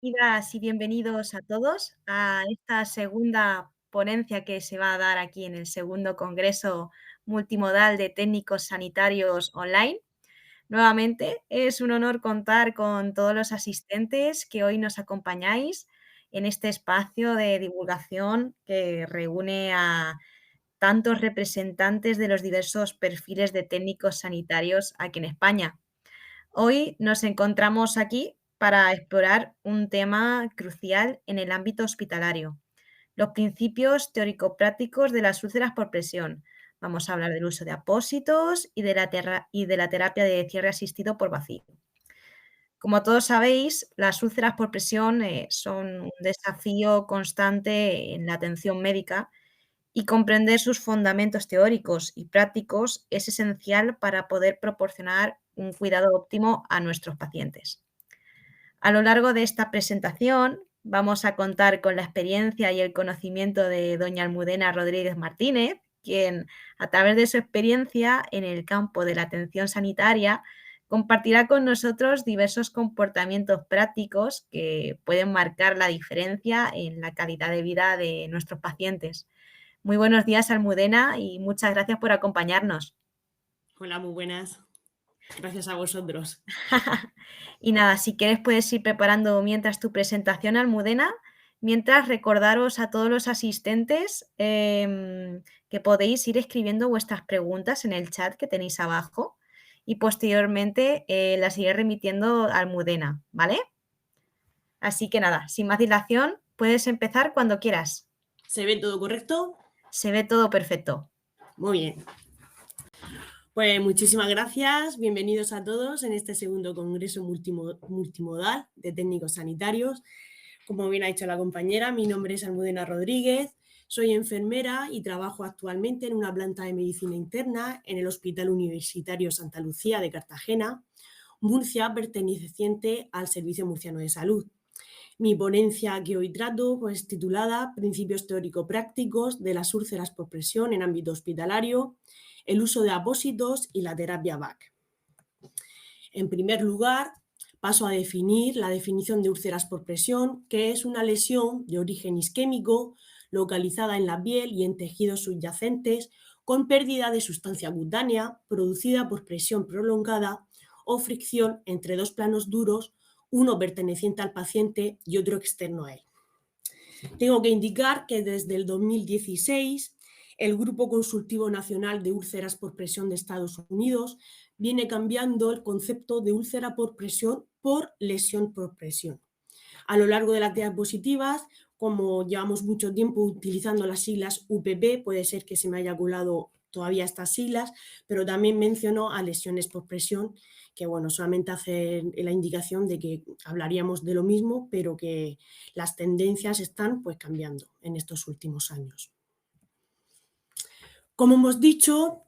Bienvenidas y bienvenidos a todos a esta segunda ponencia que se va a dar aquí en el segundo Congreso Multimodal de Técnicos Sanitarios Online. Nuevamente, es un honor contar con todos los asistentes que hoy nos acompañáis en este espacio de divulgación que reúne a tantos representantes de los diversos perfiles de técnicos sanitarios aquí en España. Hoy nos encontramos aquí para explorar un tema crucial en el ámbito hospitalario, los principios teórico-prácticos de las úlceras por presión. Vamos a hablar del uso de apósitos y de la terapia de cierre asistido por vacío. Como todos sabéis, las úlceras por presión son un desafío constante en la atención médica y comprender sus fundamentos teóricos y prácticos es esencial para poder proporcionar un cuidado óptimo a nuestros pacientes. A lo largo de esta presentación vamos a contar con la experiencia y el conocimiento de doña Almudena Rodríguez Martínez, quien a través de su experiencia en el campo de la atención sanitaria compartirá con nosotros diversos comportamientos prácticos que pueden marcar la diferencia en la calidad de vida de nuestros pacientes. Muy buenos días, Almudena, y muchas gracias por acompañarnos. Hola, muy buenas. Gracias a vosotros. Y nada, si quieres puedes ir preparando mientras tu presentación, Almudena, mientras recordaros a todos los asistentes que podéis ir escribiendo vuestras preguntas en el chat que tenéis abajo y posteriormente las iré remitiendo a Almudena, ¿vale? Así que nada, sin más dilación, puedes empezar cuando quieras. ¿Se ve todo correcto? Se ve todo perfecto. Muy bien. Pues muchísimas gracias. Bienvenidos a todos en este segundo Congreso Multimodal de Técnicos Sanitarios. Como bien ha dicho la compañera, mi nombre es Almudena Rodríguez. Soy enfermera y trabajo actualmente en una planta de medicina interna en el Hospital Universitario Santa Lucía de Cartagena, Murcia, perteneciente al Servicio Murciano de Salud. Mi ponencia que hoy trato pues, titulada Principios teórico-prácticos de las úlceras por presión en ámbito hospitalario, el uso de apósitos y la terapia VAC. En primer lugar, paso a definir la definición de úlceras por presión, que es una lesión de origen isquémico localizada en la piel y en tejidos subyacentes con pérdida de sustancia cutánea producida por presión prolongada o fricción entre dos planos duros, uno perteneciente al paciente y otro externo a él. Tengo que indicar que desde el 2016 el Grupo Consultivo Nacional de Úlceras por Presión de Estados Unidos viene cambiando el concepto de úlcera por presión por lesión por presión. A lo largo de las diapositivas, como llevamos mucho tiempo utilizando las siglas UPP, puede ser que se me haya colado todavía estas siglas, pero también menciono a lesiones por presión, que bueno, solamente hace la indicación de que hablaríamos de lo mismo, pero que las tendencias están pues cambiando en estos últimos años. Como hemos dicho,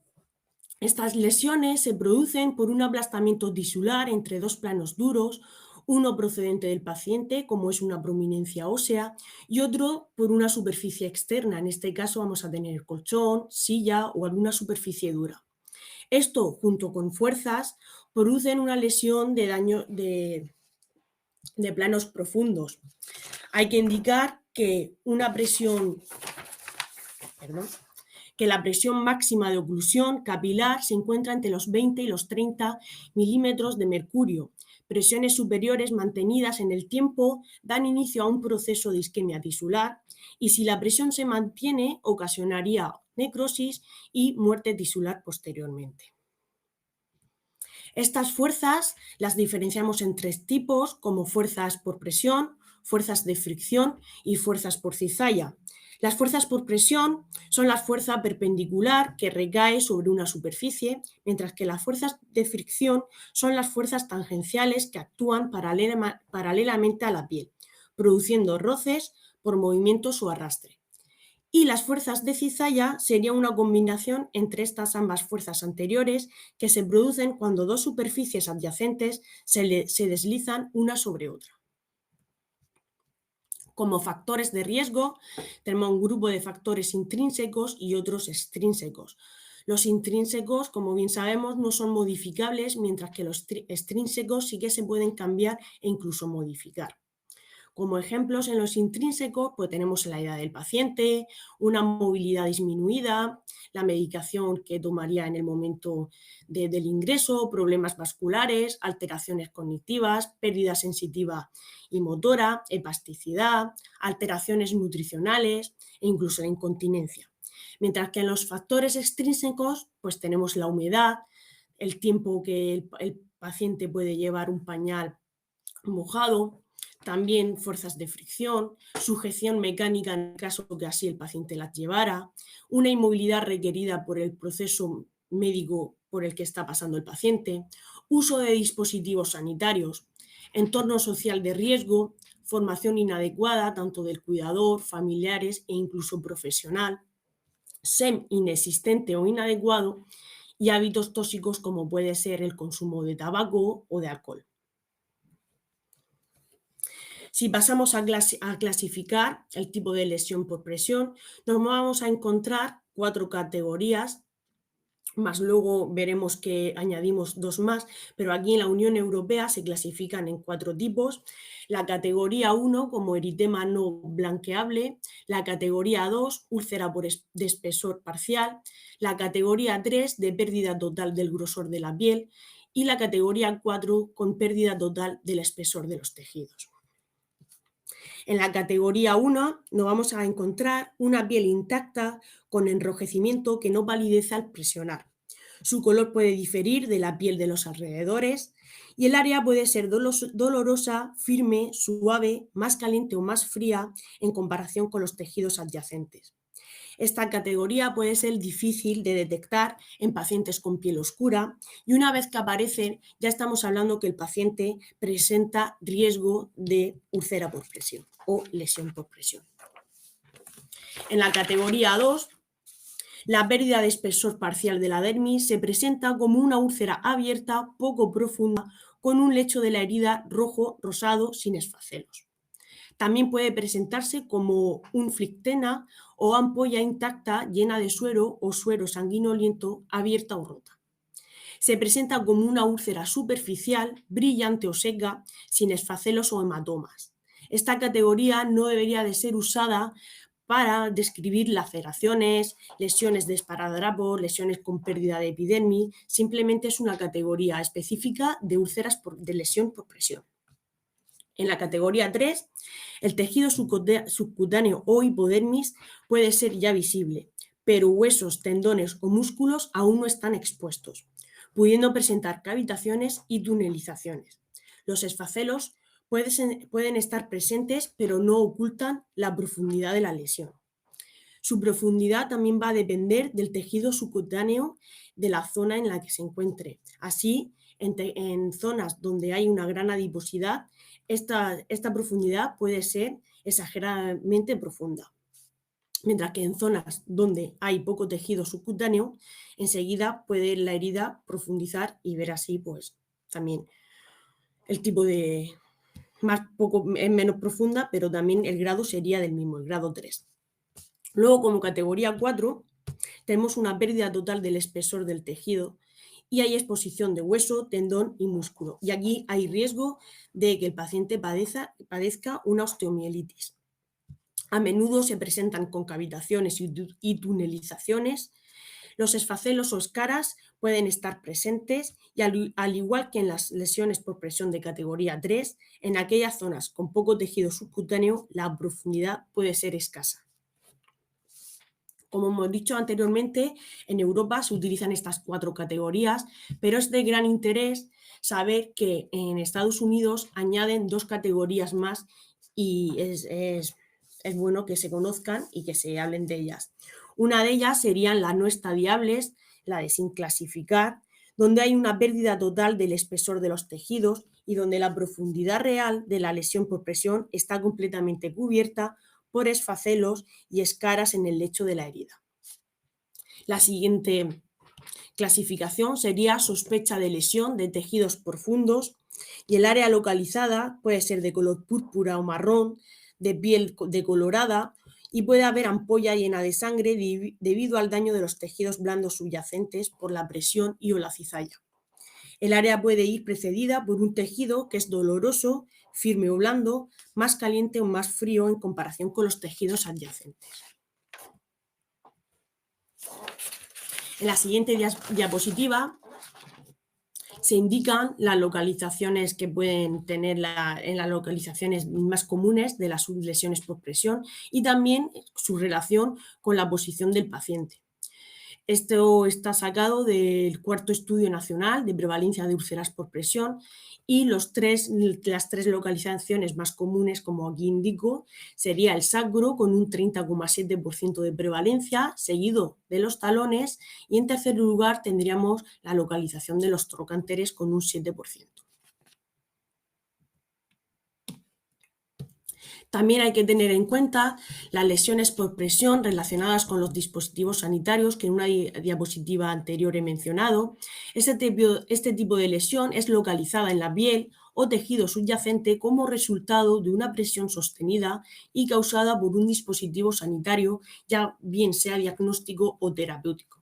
estas lesiones se producen por un aplastamiento tisular entre dos planos duros, uno procedente del paciente, como es una prominencia ósea, y otro por una superficie externa. En este caso vamos a tener colchón, silla o alguna superficie dura. Esto, junto con fuerzas, producen una lesión de daño de planos profundos. Hay que indicar que una presión, que la presión máxima de oclusión capilar se encuentra entre los 20 y los 30 milímetros de mercurio. Presiones superiores mantenidas en el tiempo dan inicio a un proceso de isquemia tisular y si la presión se mantiene ocasionaría necrosis y muerte tisular posteriormente. Estas fuerzas las diferenciamos en tres tipos, como fuerzas por presión, fuerzas de fricción y fuerzas por cizalla. Las fuerzas por presión son la fuerza perpendicular que recae sobre una superficie, mientras que las fuerzas de fricción son las fuerzas tangenciales que actúan paralelamente a la piel, produciendo roces por movimientos o arrastre. Y las fuerzas de cizalla sería una combinación entre estas ambas fuerzas anteriores que se producen cuando dos superficies adyacentes se deslizan una sobre otra. Como factores de riesgo, tenemos un grupo de factores intrínsecos y otros extrínsecos. Los intrínsecos, como bien sabemos, no son modificables, mientras que los extrínsecos sí que se pueden cambiar e incluso modificar. Como ejemplos en los intrínsecos, pues tenemos la edad del paciente, una movilidad disminuida, la medicación que tomaría en el momento del ingreso, problemas vasculares, alteraciones cognitivas, pérdida sensitiva y motora, hepasticidad, alteraciones nutricionales e incluso la incontinencia. Mientras que en los factores extrínsecos, pues tenemos la humedad, el tiempo que el paciente puede llevar un pañal mojado, también fuerzas de fricción, sujeción mecánica en el caso que así el paciente las llevara, una inmovilidad requerida por el proceso médico por el que está pasando el paciente, uso de dispositivos sanitarios, entorno social de riesgo, formación inadecuada tanto del cuidador, familiares e incluso profesional, SEM inexistente o inadecuado y hábitos tóxicos como puede ser el consumo de tabaco o de alcohol. Si pasamos a clasificar el tipo de lesión por presión, nos vamos a encontrar 4 categorías, más luego veremos que añadimos 2 más, pero aquí en la Unión Europea se clasifican en 4 tipos. La categoría 1 como eritema no blanqueable, la categoría 2 úlcera de espesor parcial, la categoría 3 de pérdida total del grosor de la piel y la categoría 4 con pérdida total del espesor de los tejidos. En la categoría 1 nos vamos a encontrar una piel intacta con enrojecimiento que no palidece al presionar. Su color puede diferir de la piel de los alrededores y el área puede ser dolorosa, firme, suave, más caliente o más fría en comparación con los tejidos adyacentes. Esta categoría puede ser difícil de detectar en pacientes con piel oscura y una vez que aparecen ya estamos hablando que el paciente presenta riesgo de úlcera por presión o lesión por presión. En la categoría 2, la pérdida de espesor parcial de la dermis se presenta como una úlcera abierta poco profunda con un lecho de la herida rojo rosado sin esfacelos. También puede presentarse como un flictema o ampolla intacta llena de suero o suero sanguinolento abierta o rota. Se presenta como una úlcera superficial, brillante o seca, sin esfacelos o hematomas. Esta categoría no debería de ser usada para describir laceraciones, lesiones de esparadrapo, lesiones con pérdida de epidermis, simplemente es una categoría específica de úlceras de lesión por presión. En la categoría 3, el tejido subcutáneo o hipodermis puede ser ya visible, pero huesos, tendones o músculos aún no están expuestos, pudiendo presentar cavitaciones y tunelizaciones. Los esfacelos pueden estar presentes, pero no ocultan la profundidad de la lesión. Su profundidad también va a depender del tejido subcutáneo de la zona en la que se encuentre. Así, en zonas donde hay una gran adiposidad, esta profundidad puede ser exageradamente profunda. Mientras que en zonas donde hay poco tejido subcutáneo, enseguida puede la herida profundizar y ver así pues también el tipo de es menos profunda, pero también el grado sería del mismo, el grado 3. Luego, como categoría 4, tenemos una pérdida total del espesor del tejido y hay exposición de hueso, tendón y músculo. Y aquí hay riesgo de que el paciente padezca una osteomielitis. A menudo se presentan con cavitaciones y tunelizaciones. Los esfacelos o escaras pueden estar presentes y al igual que en las lesiones por presión de categoría 3, en aquellas zonas con poco tejido subcutáneo la profundidad puede ser escasa. Como hemos dicho anteriormente, en Europa se utilizan estas 4 categorías, pero es de gran interés saber que en Estados Unidos añaden 2 categorías más y es bueno que se conozcan y que se hablen de ellas. Una de ellas serían las no estadiables, la de sin clasificar, donde hay una pérdida total del espesor de los tejidos y donde la profundidad real de la lesión por presión está completamente cubierta por esfacelos y escaras en el lecho de la herida. La siguiente clasificación sería sospecha de lesión de tejidos profundos y el área localizada puede ser de color púrpura o marrón, de piel decolorada y puede haber ampolla llena de sangre debido al daño de los tejidos blandos subyacentes por la presión y o la cizalla. El área puede ir precedida por un tejido que es doloroso, firme o blando, más caliente o más frío en comparación con los tejidos adyacentes. En la siguiente diapositiva se indican las localizaciones que pueden tener en las localizaciones más comunes de las sublesiones por presión y también su relación con la posición del paciente. Esto está sacado del cuarto estudio nacional de prevalencia de úlceras por presión y las tres localizaciones más comunes, como aquí indico, sería el sacro con un 30,7% de prevalencia, seguido de los talones, y en tercer lugar tendríamos la localización de los trocánteres con un 7%. También hay que tener en cuenta las lesiones por presión relacionadas con los dispositivos sanitarios, que en una diapositiva anterior he mencionado. Este tipo de lesión es localizada en la piel o tejido subyacente como resultado de una presión sostenida y causada por un dispositivo sanitario, ya bien sea diagnóstico o terapéutico.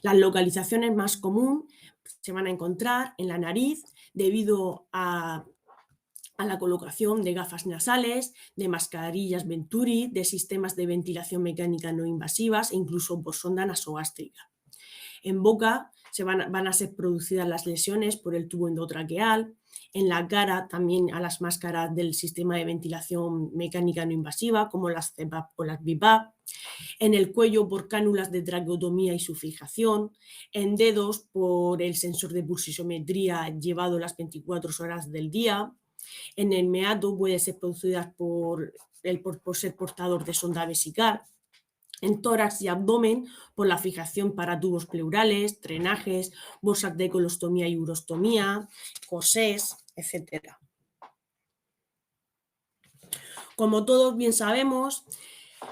Las localizaciones más comunes se van a encontrar en la nariz debido a la colocación de gafas nasales, de mascarillas Venturi, de sistemas de ventilación mecánica no invasivas e incluso por sonda nasogástrica. En boca van a ser producidas las lesiones por el tubo endotraqueal, en la cara también a las máscaras del sistema de ventilación mecánica no invasiva, como las CPAP o las BiPAP, en el cuello por cánulas de traqueotomía y su fijación, en dedos por el sensor de pulsiometría llevado las 24 horas del día. En el meato puede ser producida por ser portador de sonda vesical. En tórax y abdomen por la fijación para tubos pleurales, drenajes, bolsas de colostomía y urostomía, corsés, etc. Como todos bien sabemos,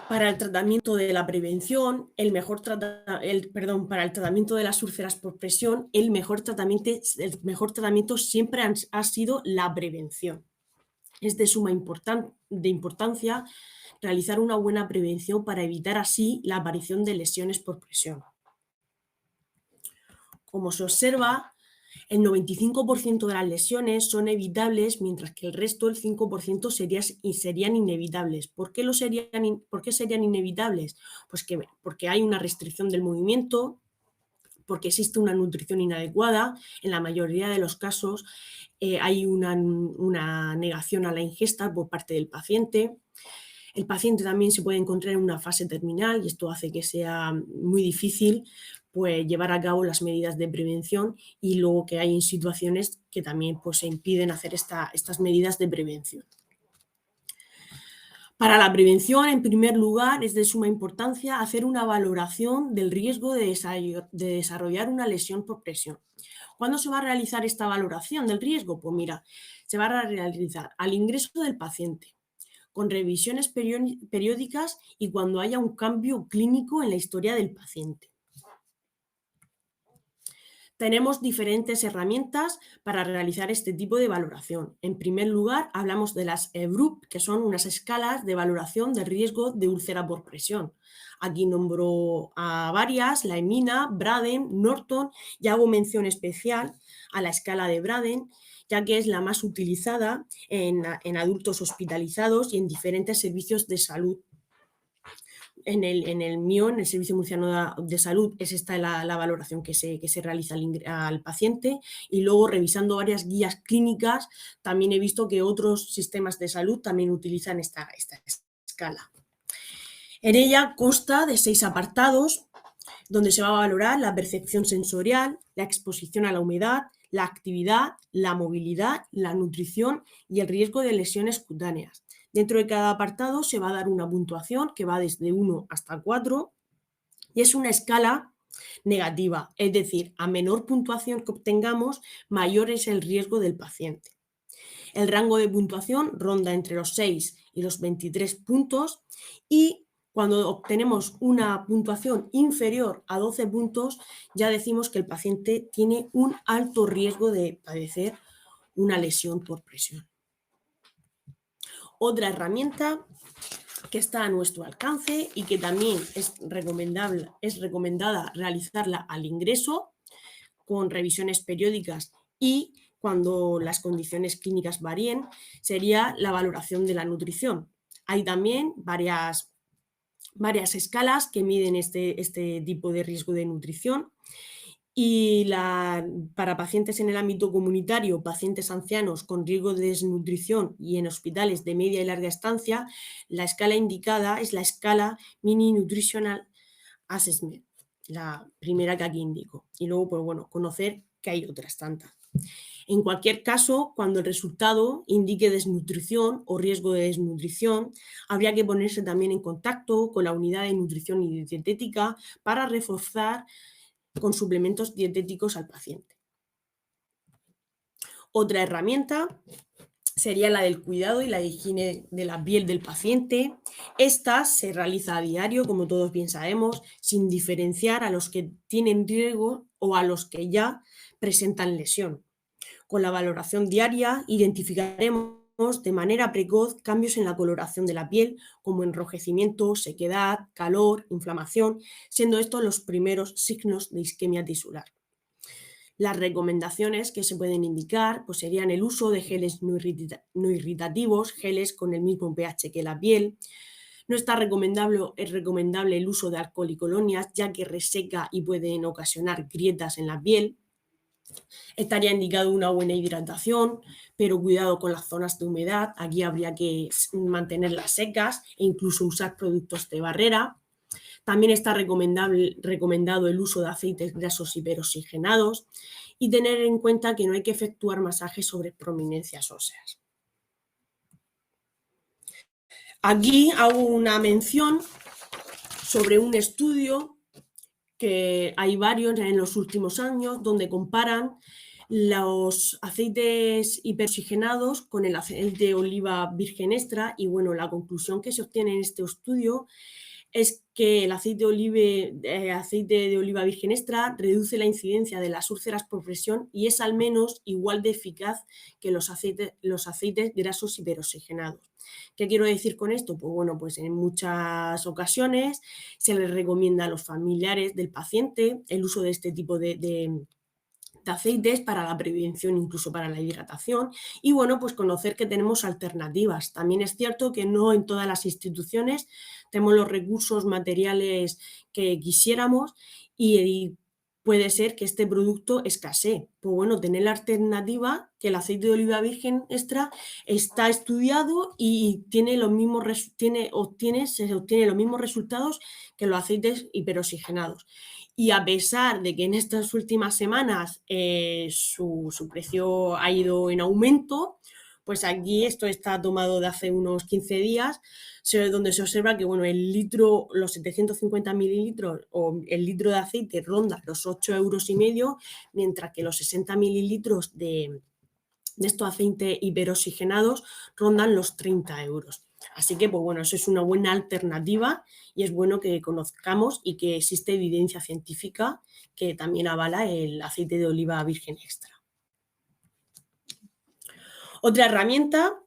para el tratamiento de la prevención, para el tratamiento de las úlceras por presión, el mejor tratamiento siempre ha sido la prevención. Es de suma importancia realizar una buena prevención para evitar así la aparición de lesiones por presión. Como se observa, el 95% de las lesiones son evitables, mientras que el resto, el 5%, serían inevitables. ¿Por qué serían inevitables? Pues porque hay una restricción del movimiento, porque existe una nutrición inadecuada. En la mayoría de los casos hay una negación a la ingesta por parte del paciente. El paciente también se puede encontrar en una fase terminal y esto hace que sea muy difícil pues, llevar a cabo las medidas de prevención, y luego que hay situaciones que también pues, se impiden hacer estas medidas de prevención. Para la prevención, en primer lugar, es de suma importancia hacer una valoración del riesgo de desarrollar una lesión por presión. ¿Cuándo se va a realizar esta valoración del riesgo? Pues mira, se va a realizar al ingreso del paciente, con revisiones periódicas y cuando haya un cambio clínico en la historia del paciente. Tenemos diferentes herramientas para realizar este tipo de valoración. En primer lugar, hablamos de las EBRUP, que son unas escalas de valoración de riesgo de úlcera por presión. Aquí nombro a varias: la EMINA, Braden, Norton, y hago mención especial a la escala de Braden, ya que es la más utilizada en adultos hospitalizados y en diferentes servicios de salud. En el mío, en el Servicio Murciano de Salud, es esta la valoración que se realiza al paciente, y luego revisando varias guías clínicas también he visto que otros sistemas de salud también utilizan esta escala. En ella consta de 6 apartados donde se va a valorar la percepción sensorial, la exposición a la humedad, la actividad, la movilidad, la nutrición y el riesgo de lesiones cutáneas. Dentro de cada apartado se va a dar una puntuación que va desde 1 hasta 4 y es una escala negativa, es decir, a menor puntuación que obtengamos, mayor es el riesgo del paciente. El rango de puntuación ronda entre los 6 y los 23 puntos, y cuando obtenemos una puntuación inferior a 12 puntos ya decimos que el paciente tiene un alto riesgo de padecer una lesión por presión. Otra herramienta que está a nuestro alcance y que también es recomendada realizarla al ingreso, con revisiones periódicas y cuando las condiciones clínicas varíen, sería la valoración de la nutrición. Hay también varias escalas que miden este tipo de riesgo de nutrición y para pacientes en el ámbito comunitario, pacientes ancianos con riesgo de desnutrición y en hospitales de media y larga estancia, la escala indicada es la escala Mini Nutritional Assessment, la primera que aquí indico. Y luego, pues bueno, conocer que hay otras tantas. En cualquier caso, cuando el resultado indique desnutrición o riesgo de desnutrición, habría que ponerse también en contacto con la unidad de nutrición y dietética para reforzar con suplementos dietéticos al paciente. Otra herramienta sería la del cuidado y la higiene de la piel del paciente. Esta se realiza a diario, como todos bien sabemos, sin diferenciar a los que tienen riesgo o a los que ya presentan lesión. Con la valoración diaria identificaremos de manera precoz cambios en la coloración de la piel, como enrojecimiento, sequedad, calor, inflamación, siendo estos los primeros signos de isquemia tisular. Las recomendaciones que se pueden indicar pues serían el uso de geles no irritativos, geles con el mismo pH que la piel. No es recomendable el uso de alcohol y colonias, ya que reseca y pueden ocasionar grietas en la piel. Estaría indicado una buena hidratación, pero cuidado con las zonas de humedad. Aquí habría que mantenerlas secas e incluso usar productos de barrera. También está recomendado el uso de aceites grasos hiperoxigenados y tener en cuenta que no hay que efectuar masajes sobre prominencias óseas. Aquí hago una mención sobre un estudio que hay varios en los últimos años donde comparan los aceites hiperoxigenados con el aceite de oliva virgen extra y bueno, la conclusión que se obtiene en este estudio es que el aceite de oliva virgen extra reduce la incidencia de las úlceras por presión y es al menos igual de eficaz que los aceites grasos hiperoxigenados. ¿Qué quiero decir con esto? Pues bueno, pues en muchas ocasiones se les recomienda a los familiares del paciente el uso de este tipo de aceites para la prevención, incluso para la hidratación, y bueno, pues conocer que tenemos alternativas. También es cierto que no en todas las instituciones tenemos los recursos materiales que quisiéramos y puede ser que este producto escasee. Pues bueno, tener la alternativa que el aceite de oliva virgen extra está estudiado y tiene se obtiene los mismos resultados que los aceites hiperoxigenados. Y a pesar de que en estas últimas semanas su precio ha ido en aumento, pues aquí esto está tomado de hace unos 15 días, donde se observa que bueno, el litro, los 750 mililitros o el litro de aceite ronda los 8,5 €, mientras que los 60 mililitros de estos aceites hiperoxigenados rondan los 30 €. Así que, pues bueno, eso es una buena alternativa y es bueno que conozcamos y que existe evidencia científica que también avala el aceite de oliva virgen extra. Otra herramienta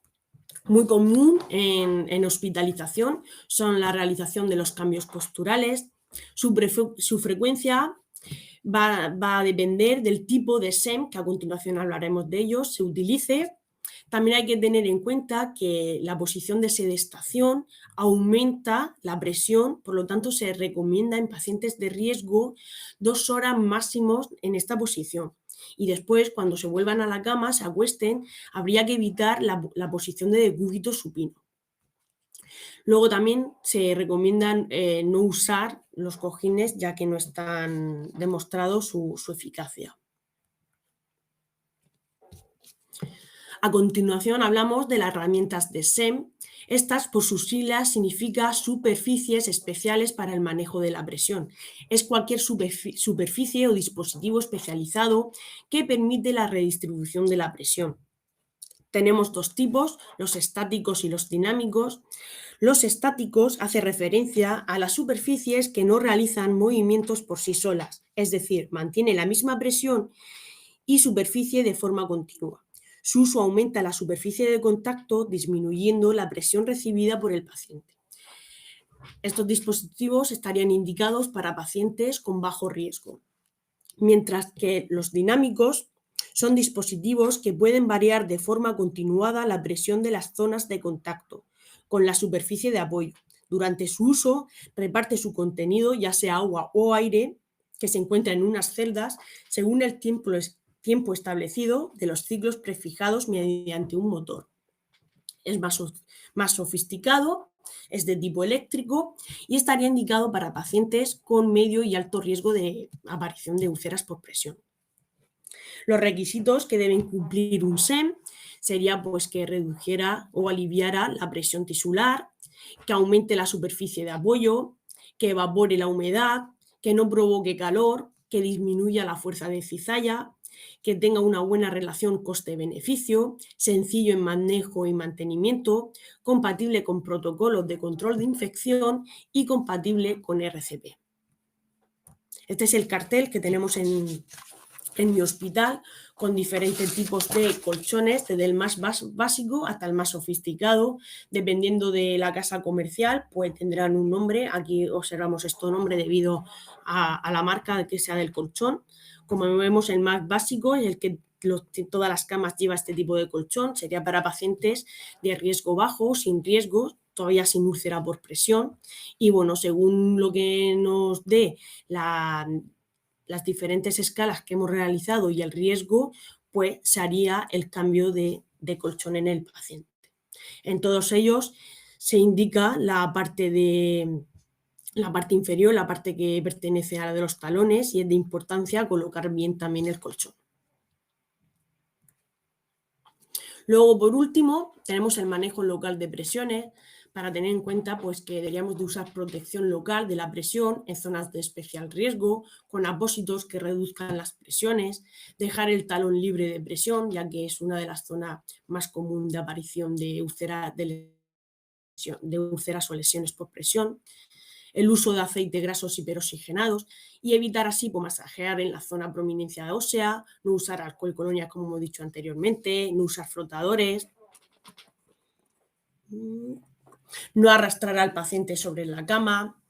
muy común en hospitalización son la realización de los cambios posturales. Su frecuencia va a depender del tipo de SEM, que a continuación hablaremos de ellos, se utilice. También hay que tener en cuenta que la posición de sedestación aumenta la presión, por lo tanto se recomienda en pacientes de riesgo 2 horas máximos en esta posición. Y después, cuando se vuelvan a la cama, se acuesten, habría que evitar la posición de decúbito supino. Luego también se recomiendan no usar los cojines ya que no están demostrados su eficacia. A continuación hablamos de las herramientas de SEM. Estas, por sus siglas, significa superficies especiales para el manejo de la presión. Es cualquier superficie o dispositivo especializado que permite la redistribución de la presión. Tenemos dos tipos, los estáticos y los dinámicos. Los estáticos hacen referencia a las superficies que no realizan movimientos por sí solas, es decir, mantienen la misma presión y superficie de forma continua. Su uso aumenta la superficie de contacto, disminuyendo la presión recibida por el paciente. Estos dispositivos estarían indicados para pacientes con bajo riesgo, mientras que los dinámicos Son dispositivos que pueden variar de forma continuada la presión de las zonas de contacto con la superficie de apoyo. Durante su uso, reparte su contenido, ya sea agua o aire, que se encuentra en unas celdas, según el tiempo establecido de los ciclos prefijados mediante un motor. Es más sofisticado, es de tipo eléctrico y estaría indicado para pacientes con medio y alto riesgo de aparición de úlceras por presión. Los requisitos que deben cumplir un SEM sería pues, que redujera o aliviara la presión tisular, que aumente la superficie de apoyo, que evapore la humedad, que no provoque calor, que disminuya la fuerza de cizalla, que tenga una buena relación coste-beneficio, sencillo en manejo y mantenimiento, compatible con protocolos de control de infección y compatible con RCP. Este es el cartel que tenemos en mi hospital, con diferentes tipos de colchones, desde el más básico hasta el más sofisticado. Dependiendo de la casa comercial, pues tendrán un nombre. Aquí observamos este nombre debido a la marca que sea del colchón. Como vemos, el más básico es el que todas las camas lleva este tipo de colchón. Sería para pacientes de riesgo bajo, sin riesgo, todavía sin úlcera por presión. Y bueno, según lo que nos dé las diferentes escalas que hemos realizado y el riesgo, pues se haría el cambio de colchón en el paciente. En todos ellos se indica la parte inferior, la parte que pertenece a la de los talones, y es de importancia colocar bien también el colchón. Luego, por último, tenemos el manejo local de presiones, para tener en cuenta pues, que deberíamos de usar protección local de la presión en zonas de especial riesgo, con apósitos que reduzcan las presiones, dejar el talón libre de presión, ya que es una de las zonas más comunes de aparición de úlceras o lesiones por presión, el uso de aceites grasos hiperoxigenados y evitar así pues, masajear en la zona prominencia ósea, no usar alcohol colonia como hemos dicho anteriormente, no usar flotadores, no arrastrar al paciente sobre la cama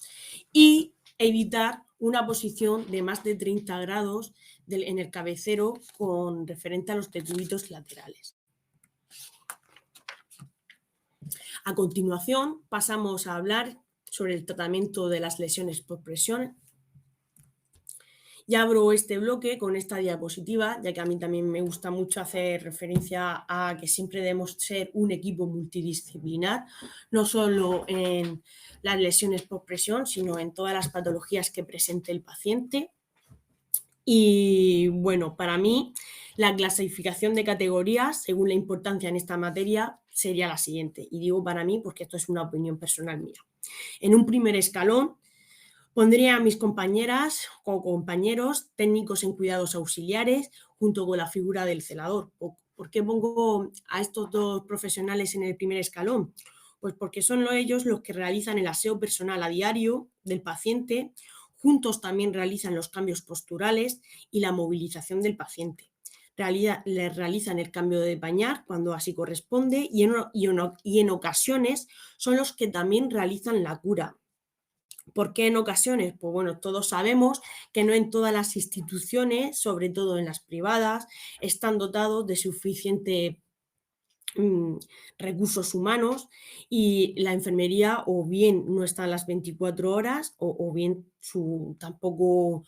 y evitar una posición de más de 30 grados en el cabecero con referente a los decúbitos laterales. A continuación pasamos a hablar sobre el tratamiento de las lesiones por presión. Ya abro este bloque con esta diapositiva, ya que a mí también me gusta mucho hacer referencia a que siempre debemos ser un equipo multidisciplinar, no solo en las lesiones por presión, sino en todas las patologías que presente el paciente. Y bueno, para mí la clasificación de categorías, según la importancia en esta materia, sería la siguiente. Y digo para mí porque esto es una opinión personal mía. En un primer escalón, pondría a mis compañeras o compañeros técnicos en cuidados auxiliares junto con la figura del celador. ¿Por qué pongo a estos dos profesionales en el primer escalón? Pues porque son ellos los que realizan el aseo personal a diario del paciente, juntos también realizan los cambios posturales y la movilización del paciente. Le realizan el cambio de pañal cuando así corresponde y en ocasiones son los que también realizan la cura. ¿Por qué en ocasiones? Pues bueno, todos sabemos que no en todas las instituciones, sobre todo en las privadas, están dotados de suficiente recursos humanos y la enfermería o bien no está las 24 horas o bien tampoco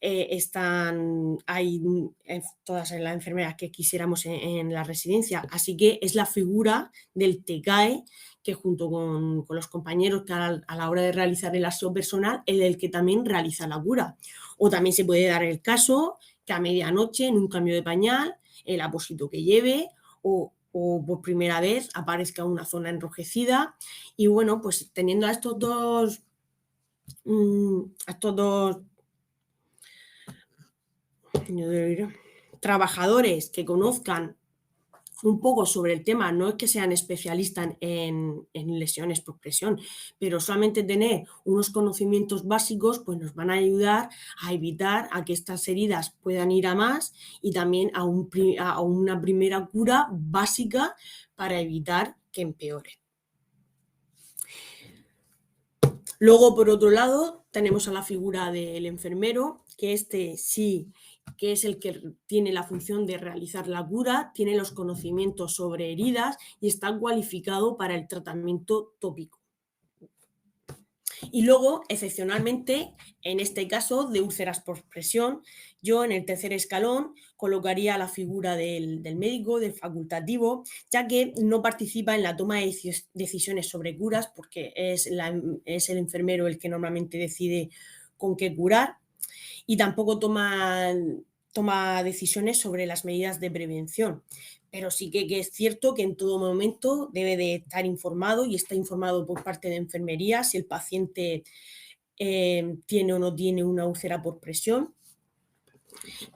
hay todas las enfermeras que quisiéramos en la residencia. Así que es la figura del TECAE que junto con los compañeros que a la hora de realizar el aseo personal es el que también realiza la cura. O también se puede dar el caso que a medianoche en un cambio de pañal, el apósito que lleve o por primera vez aparezca una zona enrojecida. Y bueno, pues teniendo a estos dos trabajadores que conozcan un poco sobre el tema, no es que sean especialistas en lesiones por presión, pero solamente tener unos conocimientos básicos pues nos van a ayudar a evitar a que estas heridas puedan ir a más y también a una primera cura básica para evitar que empeore. Luego, por otro lado, tenemos a la figura del enfermero, que sí que es el que tiene la función de realizar la cura, tiene los conocimientos sobre heridas y está cualificado para el tratamiento tópico. Y luego, excepcionalmente, en este caso de úlceras por presión, yo en el tercer escalón colocaría la figura del médico, del facultativo, ya que no participa en la toma de decisiones sobre curas, porque es el enfermero el que normalmente decide con qué curar, y tampoco toma decisiones sobre las medidas de prevención. Pero sí que es cierto que en todo momento debe de estar informado y está informado por parte de enfermería si el paciente tiene o no tiene una úlcera por presión.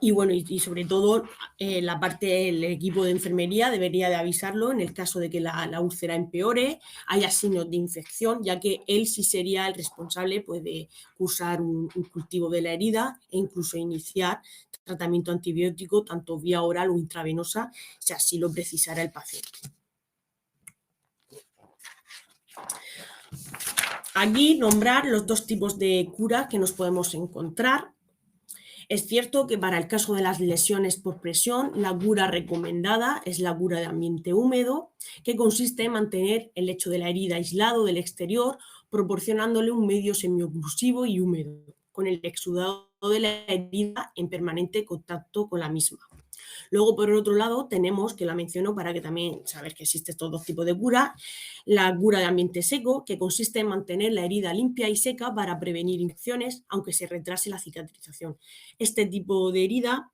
Y bueno, y sobre todo la parte del equipo de enfermería debería de avisarlo en el caso de que la úlcera empeore, haya signos de infección, ya que él sí sería el responsable pues, de cursar un cultivo de la herida e incluso iniciar tratamiento antibiótico tanto vía oral o intravenosa, si así lo precisara el paciente. Aquí nombrar los dos tipos de cura que nos podemos encontrar. Es cierto que para el caso de las lesiones por presión, la cura recomendada es la cura de ambiente húmedo, que consiste en mantener el lecho de la herida aislado del exterior, proporcionándole un medio semioclusivo y húmedo, con el exudado de la herida en permanente contacto con la misma. Luego, por otro lado, tenemos, que la menciono para que también saber que existen estos dos tipos de cura, la cura de ambiente seco, que consiste en mantener la herida limpia y seca para prevenir infecciones, aunque se retrase la cicatrización. Este tipo de herida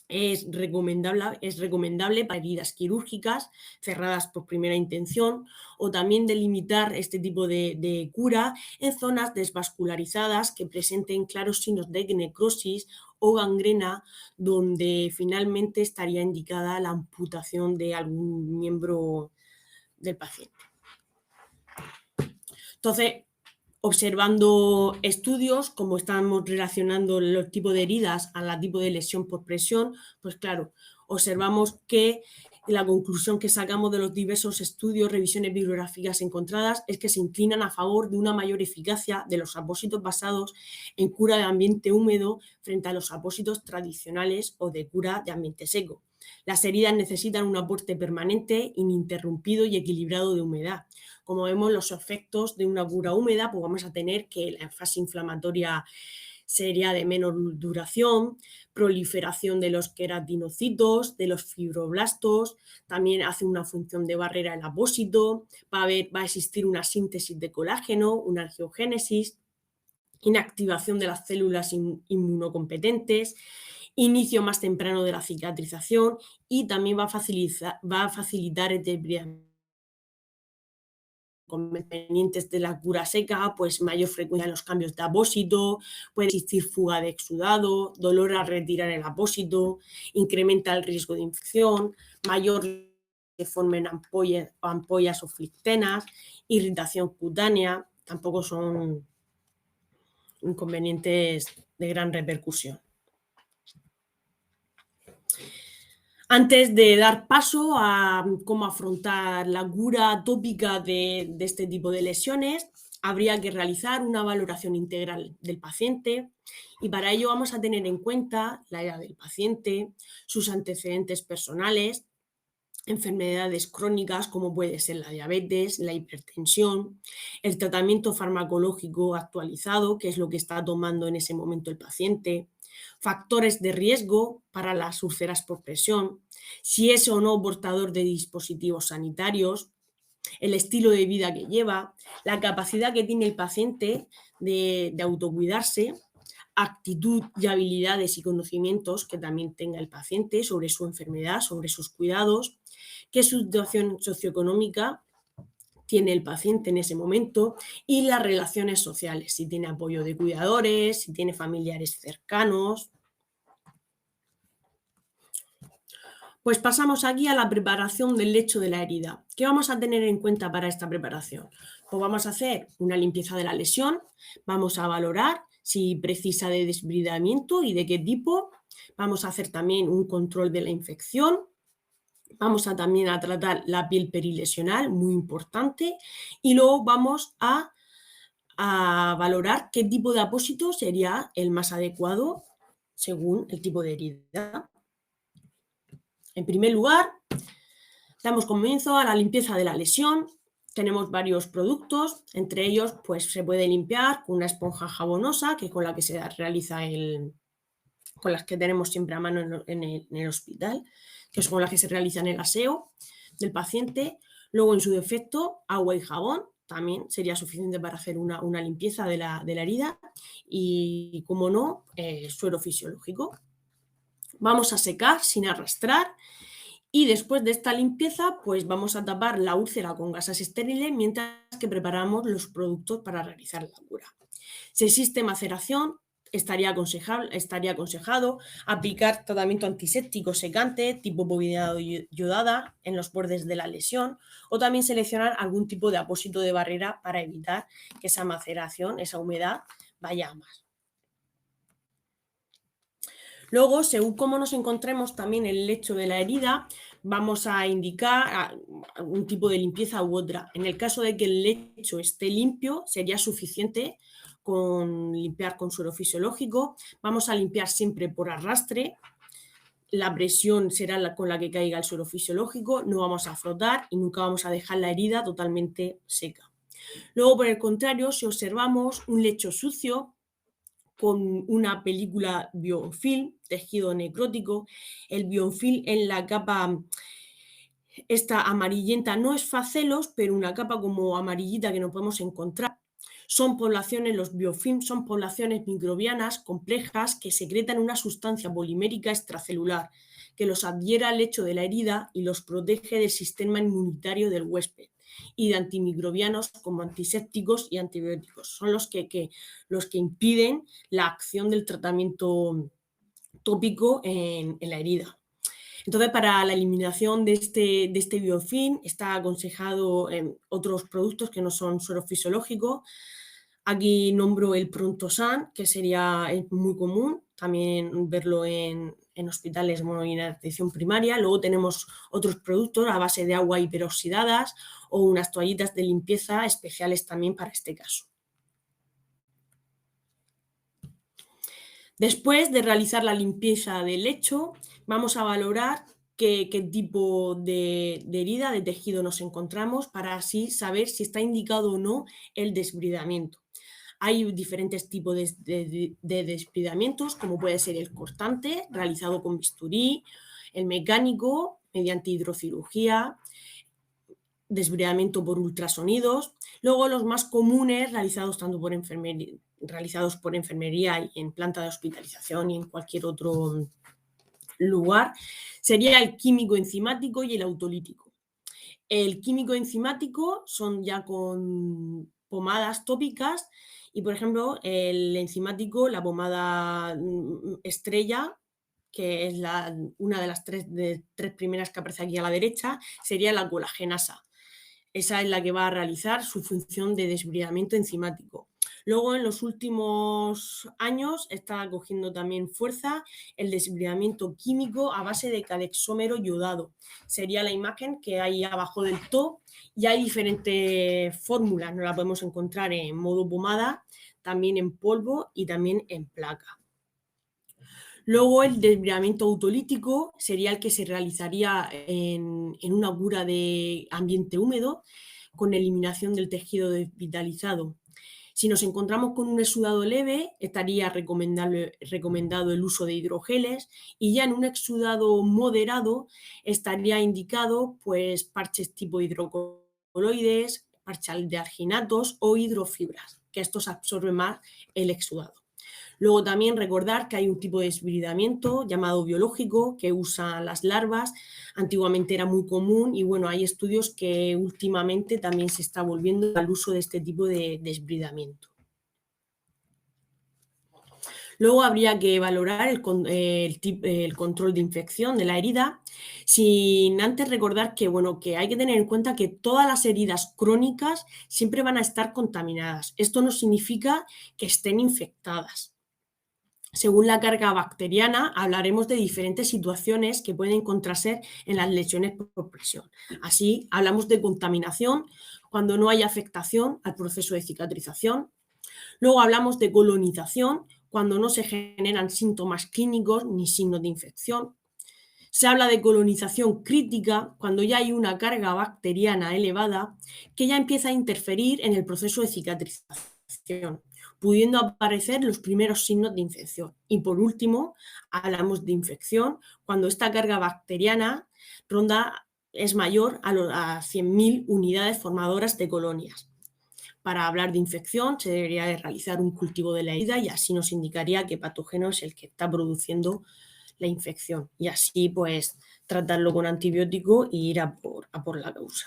es recomendable para heridas quirúrgicas cerradas por primera intención o también delimitar este tipo de cura en zonas desvascularizadas que presenten claros signos de necrosis o gangrena, donde finalmente estaría indicada la amputación de algún miembro del paciente. Entonces, observando estudios, como estamos relacionando los tipos de heridas a la tipo de lesión por presión, pues claro, observamos que la conclusión que sacamos de los diversos estudios, revisiones bibliográficas encontradas, es que se inclinan a favor de una mayor eficacia de los apósitos basados en cura de ambiente húmedo frente a los apósitos tradicionales o de cura de ambiente seco. Las heridas necesitan un aporte permanente, ininterrumpido y equilibrado de humedad. Como vemos, los efectos de una cura húmeda, pues vamos a tener que la fase inflamatoria sería de menor duración, proliferación de los queratinocitos, de los fibroblastos, también hace una función de barrera el apósito, va a existir una síntesis de colágeno, una angiogénesis, inactivación de las células inmunocompetentes, inicio más temprano de la cicatrización y también va a facilitar el convenientes de la cura seca, pues mayor frecuencia en los cambios de apósito, puede existir fuga de exudado, dolor al retirar el apósito, incrementa el riesgo de infección, mayor que formen ampollas o flictenas, irritación cutánea, tampoco son inconvenientes de gran repercusión. Antes de dar paso a cómo afrontar la cura tópica de este tipo de lesiones, habría que realizar una valoración integral del paciente y para ello vamos a tener en cuenta la edad del paciente, sus antecedentes personales, enfermedades crónicas como puede ser la diabetes, la hipertensión, el tratamiento farmacológico actualizado, que es lo que está tomando en ese momento el paciente, factores de riesgo para las úlceras por presión, si es o no portador de dispositivos sanitarios, el estilo de vida que lleva, la capacidad que tiene el paciente de autocuidarse, actitud y habilidades y conocimientos que también tenga el paciente sobre su enfermedad, sobre sus cuidados, qué situación socioeconómica tiene el paciente en ese momento y las relaciones sociales, si tiene apoyo de cuidadores, si tiene familiares cercanos. Pues pasamos aquí a la preparación del lecho de la herida. ¿Qué vamos a tener en cuenta para esta preparación? Pues vamos a hacer una limpieza de la lesión, vamos a valorar si precisa de desbridamiento y de qué tipo, vamos a hacer también un control de la infección, vamos a también a tratar la piel perilesional, muy importante, y luego vamos a valorar qué tipo de apósito sería el más adecuado según el tipo de herida. En primer lugar, damos comienzo a la limpieza de la lesión. Tenemos varios productos, entre ellos pues, se puede limpiar con una esponja jabonosa, que con la que se realiza con las que tenemos siempre a mano en el hospital, que es con las que se realiza el aseo del paciente. Luego, en su defecto, agua y jabón también sería suficiente para hacer una limpieza de la herida. Y, como no, suero fisiológico. Vamos a secar sin arrastrar. Y después de esta limpieza, pues vamos a tapar la úlcera con gasas estériles mientras que preparamos los productos para realizar la cura. Si existe maceración, estaría aconsejado aplicar tratamiento antiséptico secante tipo bobina yodada en los bordes de la lesión, o también seleccionar algún tipo de apósito de barrera para evitar que esa maceración, esa humedad, vaya a más. Luego, según cómo nos encontremos también en el lecho de la herida, vamos a indicar un tipo de limpieza u otra. En el caso de que el lecho esté limpio, sería suficiente con limpiar con suero fisiológico. Vamos a limpiar siempre por arrastre. La presión será con la que caiga el suero fisiológico. No vamos a frotar y nunca vamos a dejar la herida totalmente seca. Luego, por el contrario, si observamos un lecho sucio, con una película biofilm, tejido necrótico, el biofilm en la capa esta amarillenta no es facelos, pero una capa como amarillita que no podemos encontrar. Son poblaciones, los biofilms son poblaciones microbianas complejas que secretan una sustancia polimérica extracelular que los adhiere al lecho de la herida y los protege del sistema inmunitario del huésped y de antimicrobianos como antisépticos y antibióticos. Son los que impiden la acción del tratamiento tópico en la herida. Entonces, para la eliminación de este biofilm está aconsejado otros productos que no son suero fisiológico. Aquí nombro el Prontosan, que es muy común también verlo en hospitales y en atención primaria. Luego tenemos otros productos a base de agua hiperoxidadas o unas toallitas de limpieza especiales también para este caso. Después de realizar la limpieza del lecho, vamos a valorar qué tipo de herida, de tejido nos encontramos, para así saber si está indicado o no el desbridamiento. Hay diferentes tipos de desbridamientos, como puede ser el cortante, realizado con bisturí, el mecánico, mediante hidrocirugía, desbridamiento por ultrasonidos. Luego, los más comunes, realizados por enfermería y en planta de hospitalización y en cualquier otro lugar, sería el químico enzimático y el autolítico. El químico enzimático son ya con pomadas tópicas y, por ejemplo, el enzimático, la pomada estrella, que es una de las tres primeras que aparece aquí a la derecha, sería la colagenasa. Esa es la que va a realizar su función de desbridamiento enzimático. Luego, en los últimos años, está cogiendo también fuerza el desbridamiento químico a base de cadexómero yodado. Sería la imagen que hay abajo del todo, y hay diferentes fórmulas. Nos la podemos encontrar en modo pomada, también en polvo y también en placa. Luego, el desbridamiento autolítico sería el que se realizaría en una cura de ambiente húmedo con eliminación del tejido desvitalizado. Si nos encontramos con un exudado leve, estaría recomendado el uso de hidrogeles, y ya en un exudado moderado estaría indicado pues, parches tipo hidrocoloides, parches de arginatos o hidrofibras, que estos absorben más el exudado. Luego, también recordar que hay un tipo de desbridamiento llamado biológico que usan las larvas. Antiguamente era muy común y bueno, hay estudios que últimamente también se está volviendo al uso de este tipo de desbridamiento. Luego habría que valorar el control de infección de la herida, sin antes recordar que, que hay que tener en cuenta que todas las heridas crónicas siempre van a estar contaminadas. Esto no significa que estén infectadas. Según la carga bacteriana, hablaremos de diferentes situaciones que pueden encontrarse en las lesiones por presión. Así, hablamos de contaminación cuando no hay afectación al proceso de cicatrización. Luego hablamos de colonización, cuando no se generan síntomas clínicos ni signos de infección. Se habla de colonización crítica cuando ya hay una carga bacteriana elevada que ya empieza a interferir en el proceso de cicatrización, pudiendo aparecer los primeros signos de infección. Y por último, hablamos de infección cuando esta carga bacteriana es mayor a 100.000 unidades formadoras de colonias. Para hablar de infección se debería de realizar un cultivo de la herida y así nos indicaría qué patógeno es el que está produciendo la infección y así pues tratarlo con antibiótico e ir a por la causa.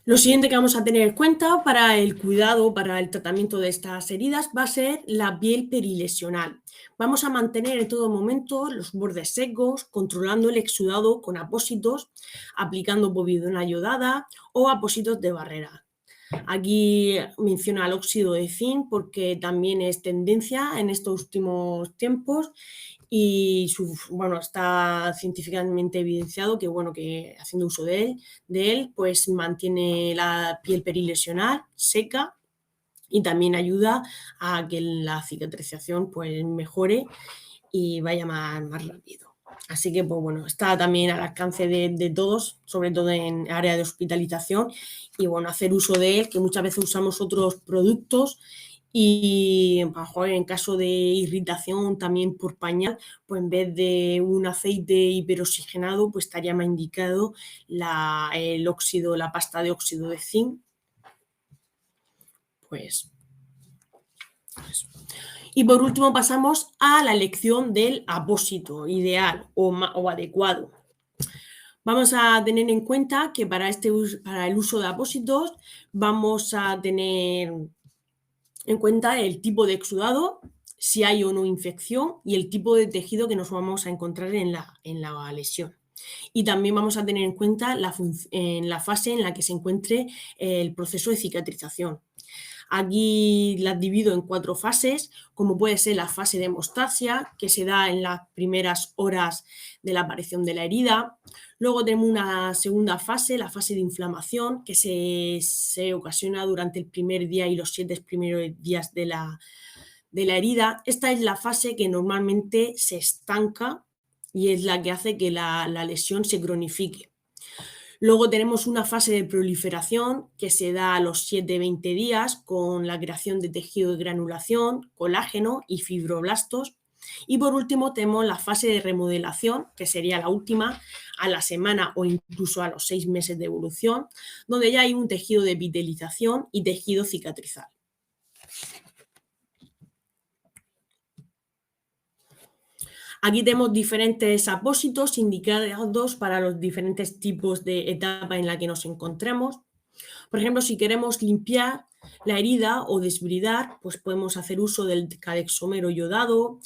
Lo siguiente que vamos a tener en cuenta para el cuidado, para el tratamiento de estas heridas va a ser la piel perilesional. Vamos a mantener en todo momento los bordes secos, controlando el exudado con apósitos, aplicando povidona iodada o apósitos de barrera. Aquí menciona el óxido de zinc porque también es tendencia en estos últimos tiempos y está científicamente evidenciado que haciendo uso de él pues mantiene la piel perilesional seca y también ayuda a que la cicatrización pues mejore y vaya más rápido. Así que, pues bueno, está también al alcance de todos, sobre todo en área de hospitalización, y bueno, hacer uso de él, que muchas veces usamos otros productos y en caso de irritación también por pañal, pues en vez de un aceite hiperoxigenado, pues estaría más indicado la pasta de óxido de zinc. Pues eso. Y por último pasamos a la elección del apósito ideal o adecuado. Vamos a tener en cuenta que para el uso de apósitos vamos a tener en cuenta el tipo de exudado, si hay o no infección y el tipo de tejido que nos vamos a encontrar en la lesión. Y también vamos a tener en cuenta la fase en la que se encuentre el proceso de cicatrización. Aquí las divido en 4 fases, como puede ser la fase de hemostasia, que se da en las primeras horas de la aparición de la herida. Luego tenemos una segunda fase, la fase de inflamación, que se ocasiona durante el primer día y los 7 primeros días de la herida. Esta es la fase que normalmente se estanca y es la que hace que la lesión se cronifique. Luego tenemos una fase de proliferación que se da a los 7-20 días con la creación de tejido de granulación, colágeno y fibroblastos. Y por último tenemos la fase de remodelación, que sería la última, a la semana o incluso a los 6 meses de evolución, donde ya hay un tejido de epitelización y tejido cicatrizal. Aquí tenemos diferentes apósitos indicados para los diferentes tipos de etapa en la que nos encontremos. Por ejemplo, si queremos limpiar la herida o desbridar, pues podemos hacer uso del cadexomero iodado,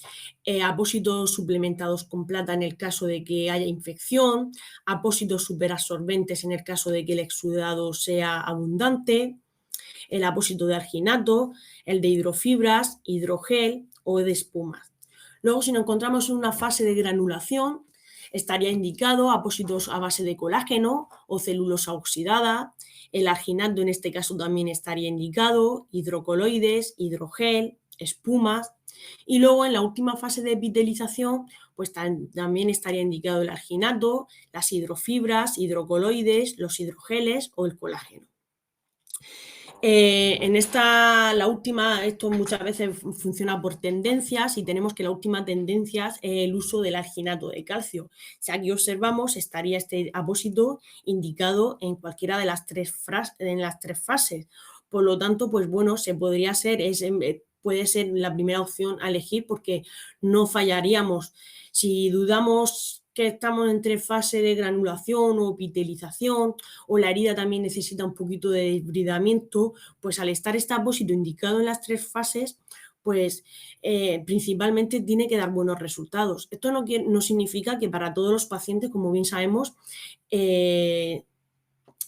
apósitos suplementados con plata en el caso de que haya infección, apósitos superabsorbentes en el caso de que el exudado sea abundante, el apósito de arginato, el de hidrofibras, hidrogel o de espumas. Luego, si nos encontramos en una fase de granulación, estaría indicado apósitos a base de colágeno o celulosa oxidada. El arginato en este caso también estaría indicado, hidrocoloides, hidrogel, espumas. Y luego en la última fase de epitelización, pues también estaría indicado el arginato, las hidrofibras, hidrocoloides, los hidrogeles o el colágeno. La última, esto muchas veces funciona por tendencias y tenemos que la última tendencia es el uso del arginato de calcio. Si aquí observamos, estaría este apósito indicado en cualquiera de las tres fases. Por lo tanto, pues bueno, puede ser la primera opción a elegir porque no fallaríamos. Si dudamos que estamos entre fase de granulación o epitelización o la herida también necesita un poquito de desbridamiento, pues al estar este apósito indicado en las 3 fases, pues principalmente tiene que dar buenos resultados. Esto no significa que para todos los pacientes, como bien sabemos,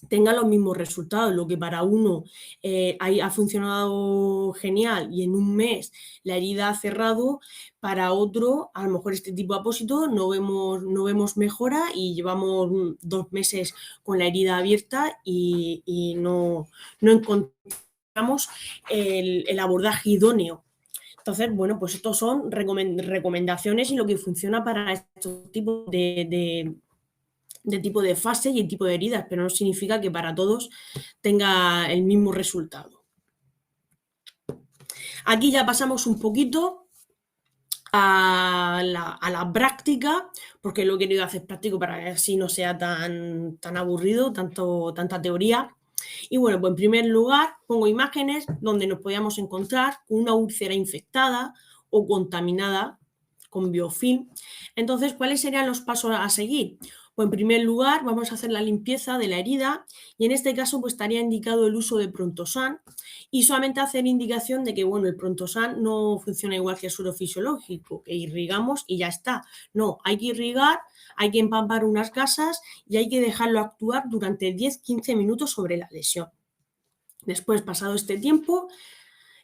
tenga los mismos resultados. Lo que para uno ha funcionado genial y en un mes la herida ha cerrado, para otro a lo mejor este tipo de apósito no vemos mejora y llevamos 2 meses con la herida abierta y no encontramos el abordaje idóneo. Entonces, bueno, pues estos son recomendaciones y lo que funciona para estos tipos de tipo de fase y el tipo de heridas, pero no significa que para todos tenga el mismo resultado. Aquí ya pasamos un poquito a la práctica, porque lo he querido hacer práctico para que así no sea tan aburrido, tanta teoría. Y bueno, pues en primer lugar pongo imágenes donde nos podíamos encontrar con una úlcera infectada o contaminada con biofilm. Entonces, ¿cuáles serían los pasos a seguir? Pues en primer lugar vamos a hacer la limpieza de la herida y en este caso pues estaría indicado el uso de Prontosan y solamente hacer indicación de que bueno, el Prontosan no funciona igual que el suero fisiológico, que irrigamos y ya está. No, hay que irrigar, hay que empampar unas gasas y hay que dejarlo actuar durante 10-15 minutos sobre la lesión. Después, pasado este tiempo,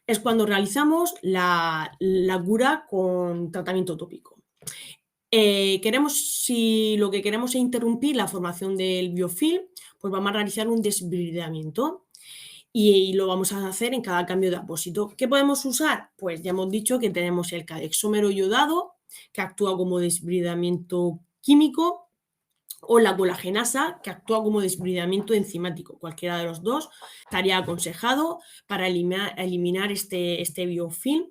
es cuando realizamos la cura con tratamiento tópico. Si lo que queremos es interrumpir la formación del biofilm, pues vamos a realizar un desbridamiento y lo vamos a hacer en cada cambio de apósito. ¿Qué podemos usar? Pues ya hemos dicho que tenemos el cadexómero yodado, que actúa como desbridamiento químico, o la colagenasa, que actúa como desbridamiento enzimático. Cualquiera de los dos estaría aconsejado para eliminar este biofilm.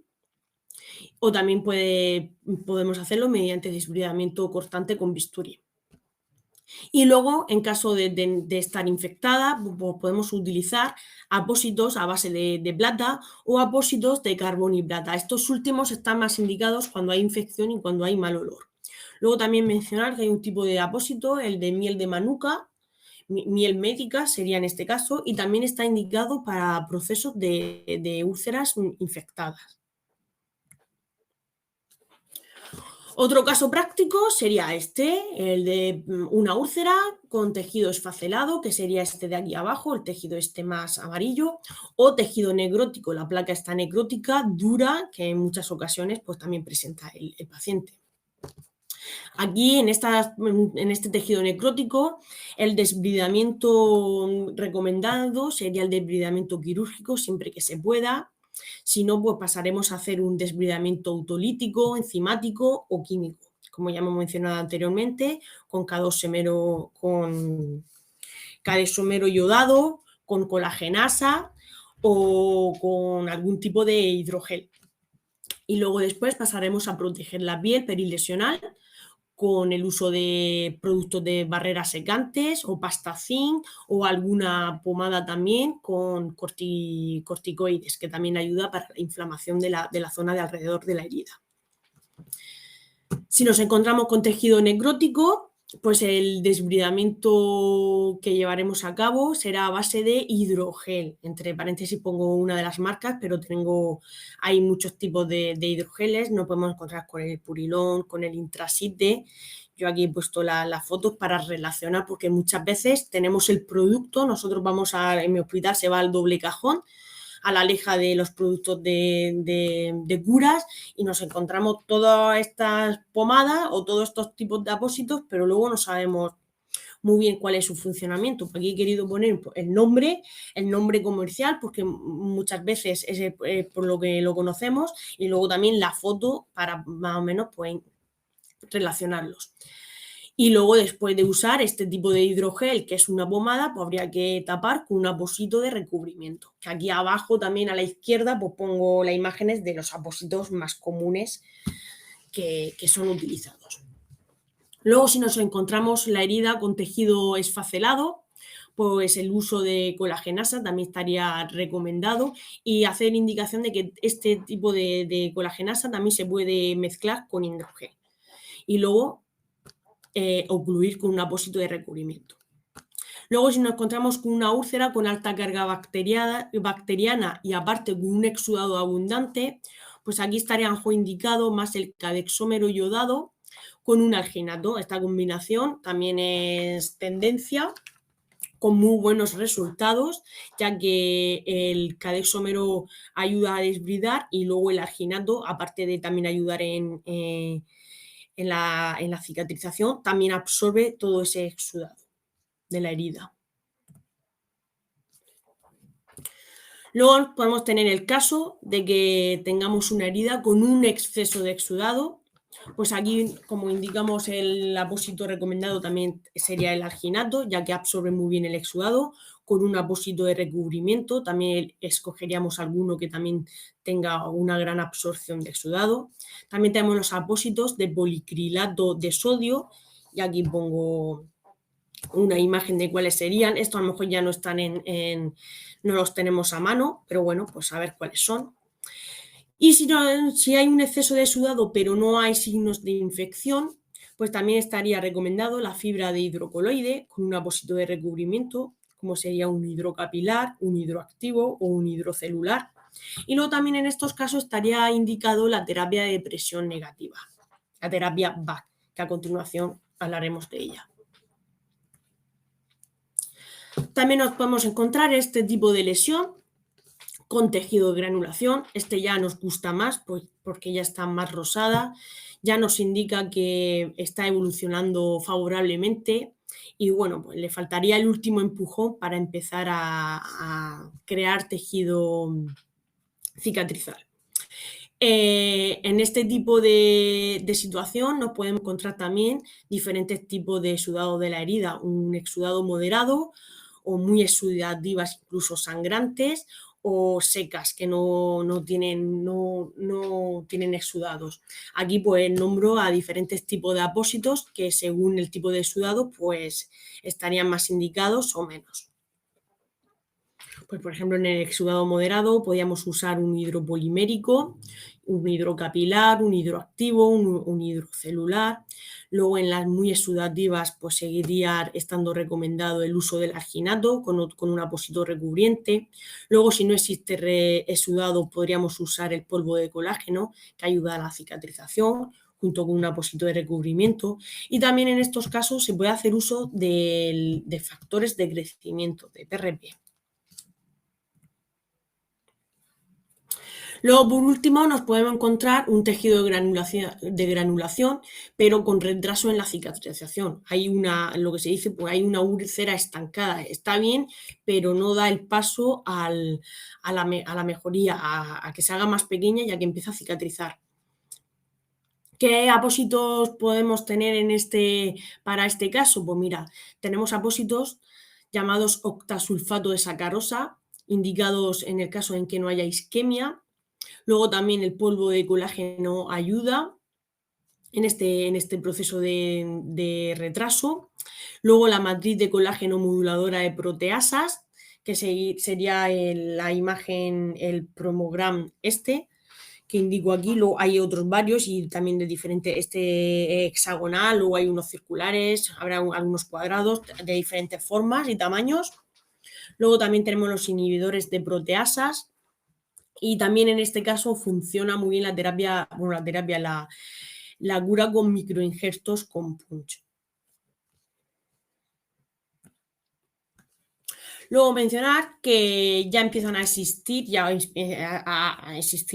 O también podemos hacerlo mediante desbridamiento cortante con bisturí. Y luego, en caso de estar infectada, pues podemos utilizar apósitos a base de plata o apósitos de carbón y plata. Estos últimos están más indicados cuando hay infección y cuando hay mal olor. Luego también mencionar que hay un tipo de apósito, el de miel de manuka, miel médica sería en este caso, y también está indicado para procesos de úlceras infectadas. Otro caso práctico sería el de una úlcera con tejido esfacelado, que sería este de aquí abajo, el tejido este más amarillo, o tejido necrótico, la placa está necrótica, dura, que en muchas ocasiones pues, también presenta el paciente. Aquí, en este tejido necrótico, el desbridamiento recomendado sería el desbridamiento quirúrgico, siempre que se pueda. Si no, pues pasaremos a hacer un desbridamiento autolítico, enzimático o químico, como ya hemos mencionado anteriormente, con cadexómero yodado, con colagenasa o con algún tipo de hidrogel. Y luego después pasaremos a proteger la piel perilesional con el uso de productos de barreras secantes o pasta zinc o alguna pomada también con corticoides, que también ayuda para la inflamación de la zona de alrededor de la herida. Si nos encontramos con tejido necrótico, pues el desbridamiento que llevaremos a cabo será a base de hidrogel. Entre paréntesis pongo una de las marcas, pero hay muchos tipos de hidrogeles. Nos podemos encontrar con el purilón, con el intrasite. Yo aquí he puesto las fotos para relacionar, porque muchas veces tenemos el producto, nosotros en mi hospital se va al doble cajón, a la aleja de los productos de curas y nos encontramos todas estas pomadas o todos estos tipos de apósitos, pero luego no sabemos muy bien cuál es su funcionamiento. Aquí he querido poner el nombre comercial, porque muchas veces es por lo que lo conocemos, y luego también la foto para más o menos pues, relacionarlos. Y luego, después de usar este tipo de hidrogel, que es una pomada, pues habría que tapar con un apósito de recubrimiento. Que aquí abajo, también a la izquierda, pues pongo las imágenes de los apósitos más comunes que son utilizados. Luego, si nos encontramos la herida con tejido esfacelado, pues el uso de colagenasa también estaría recomendado y hacer indicación de que este tipo de colagenasa también se puede mezclar con hidrogel. Y luego ocluir con un apósito de recubrimiento. Luego, si nos encontramos con una úlcera con alta carga bacteriana y aparte con un exudado abundante, pues aquí estaría indicado más el cadexómero yodado con un alginato. Esta combinación también es tendencia con muy buenos resultados, ya que el cadexómero ayuda a desbridar y luego el alginato, aparte de también ayudar en la cicatrización, también absorbe todo ese exudado de la herida. Luego podemos tener el caso de que tengamos una herida con un exceso de exudado. Pues aquí, como indicamos, el apósito recomendado también sería el arginato, ya que absorbe muy bien el exudado, con un apósito de recubrimiento. También escogeríamos alguno que también tenga una gran absorción de exudado. También tenemos los apósitos de policrilato de sodio, y aquí pongo una imagen de cuáles serían. Estos a lo mejor ya no están no los tenemos a mano, pero bueno, pues a ver cuáles son. Y si hay un exceso de exudado pero no hay signos de infección, pues también estaría recomendado la fibra de hidrocoloide con un apósito de recubrimiento, como sería un hidrocapilar, un hidroactivo o un hidrocelular. Y luego también en estos casos estaría indicado la terapia de presión negativa, la terapia BAC, que a continuación hablaremos de ella. También nos podemos encontrar este tipo de lesión con tejido de granulación. Este ya nos gusta más, pues, porque ya está más rosada, ya nos indica que está evolucionando favorablemente y bueno, pues le faltaría el último empujón para empezar a crear tejido cicatrizal. En este tipo de situación nos podemos encontrar también diferentes tipos de exudado de la herida, un exudado moderado o muy exudativas, incluso sangrantes, o secas que no tienen exudados. Aquí pues nombro a diferentes tipos de apósitos que según el tipo de exudado pues estarían más indicados o menos. Pues por ejemplo en el exudado moderado podríamos usar un hidropolimérico, un hidrocapilar, un hidroactivo, un hidrocelular. Luego en las muy exudativas pues seguiría estando recomendado el uso del arginato con un apósito recubriente. Luego si no existe exudado podríamos usar el polvo de colágeno que ayuda a la cicatrización junto con un apósito de recubrimiento. Y también en estos casos se puede hacer uso de factores de crecimiento, de PRP. Luego, por último, nos podemos encontrar un tejido de granulación, pero con retraso en la cicatrización. Hay lo que se dice, pues hay una úlcera estancada. Está bien, pero no da el paso a la mejoría, a que se haga más pequeña y a que empiece a cicatrizar. ¿Qué apósitos podemos tener para este caso? Pues mira, tenemos apósitos llamados octasulfato de sacarosa, indicados en el caso en que no haya isquemia. Luego también el polvo de colágeno ayuda en este proceso de retraso. Luego la matriz de colágeno moduladora de proteasas, que sería la imagen, el promogram que indico aquí. Luego hay otros varios y también de diferente, hexagonal, luego hay unos circulares, habrá algunos cuadrados de diferentes formas y tamaños. Luego también tenemos los inhibidores de proteasas, y también en este caso funciona muy bien la cura con microinjertos con punch. Luego mencionar que ya empiezan a existir,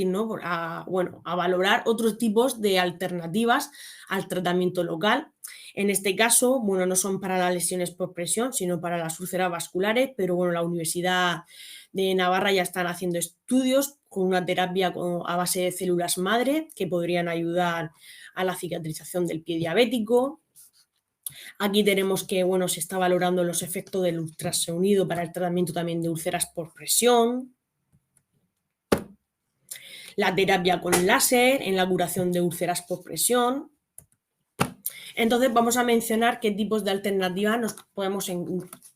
¿no? A valorar otros tipos de alternativas al tratamiento local. En este caso, bueno, no son para las lesiones por presión, sino para las úlceras vasculares, pero bueno, la Universidad de Navarra ya están haciendo estudios con una terapia a base de células madre que podrían ayudar a la cicatrización del pie diabético. Aquí tenemos que, bueno, se está valorando los efectos del ultrasonido para el tratamiento también de úlceras por presión. La terapia con láser en la curación de úlceras por presión. Entonces vamos a mencionar qué tipos de alternativas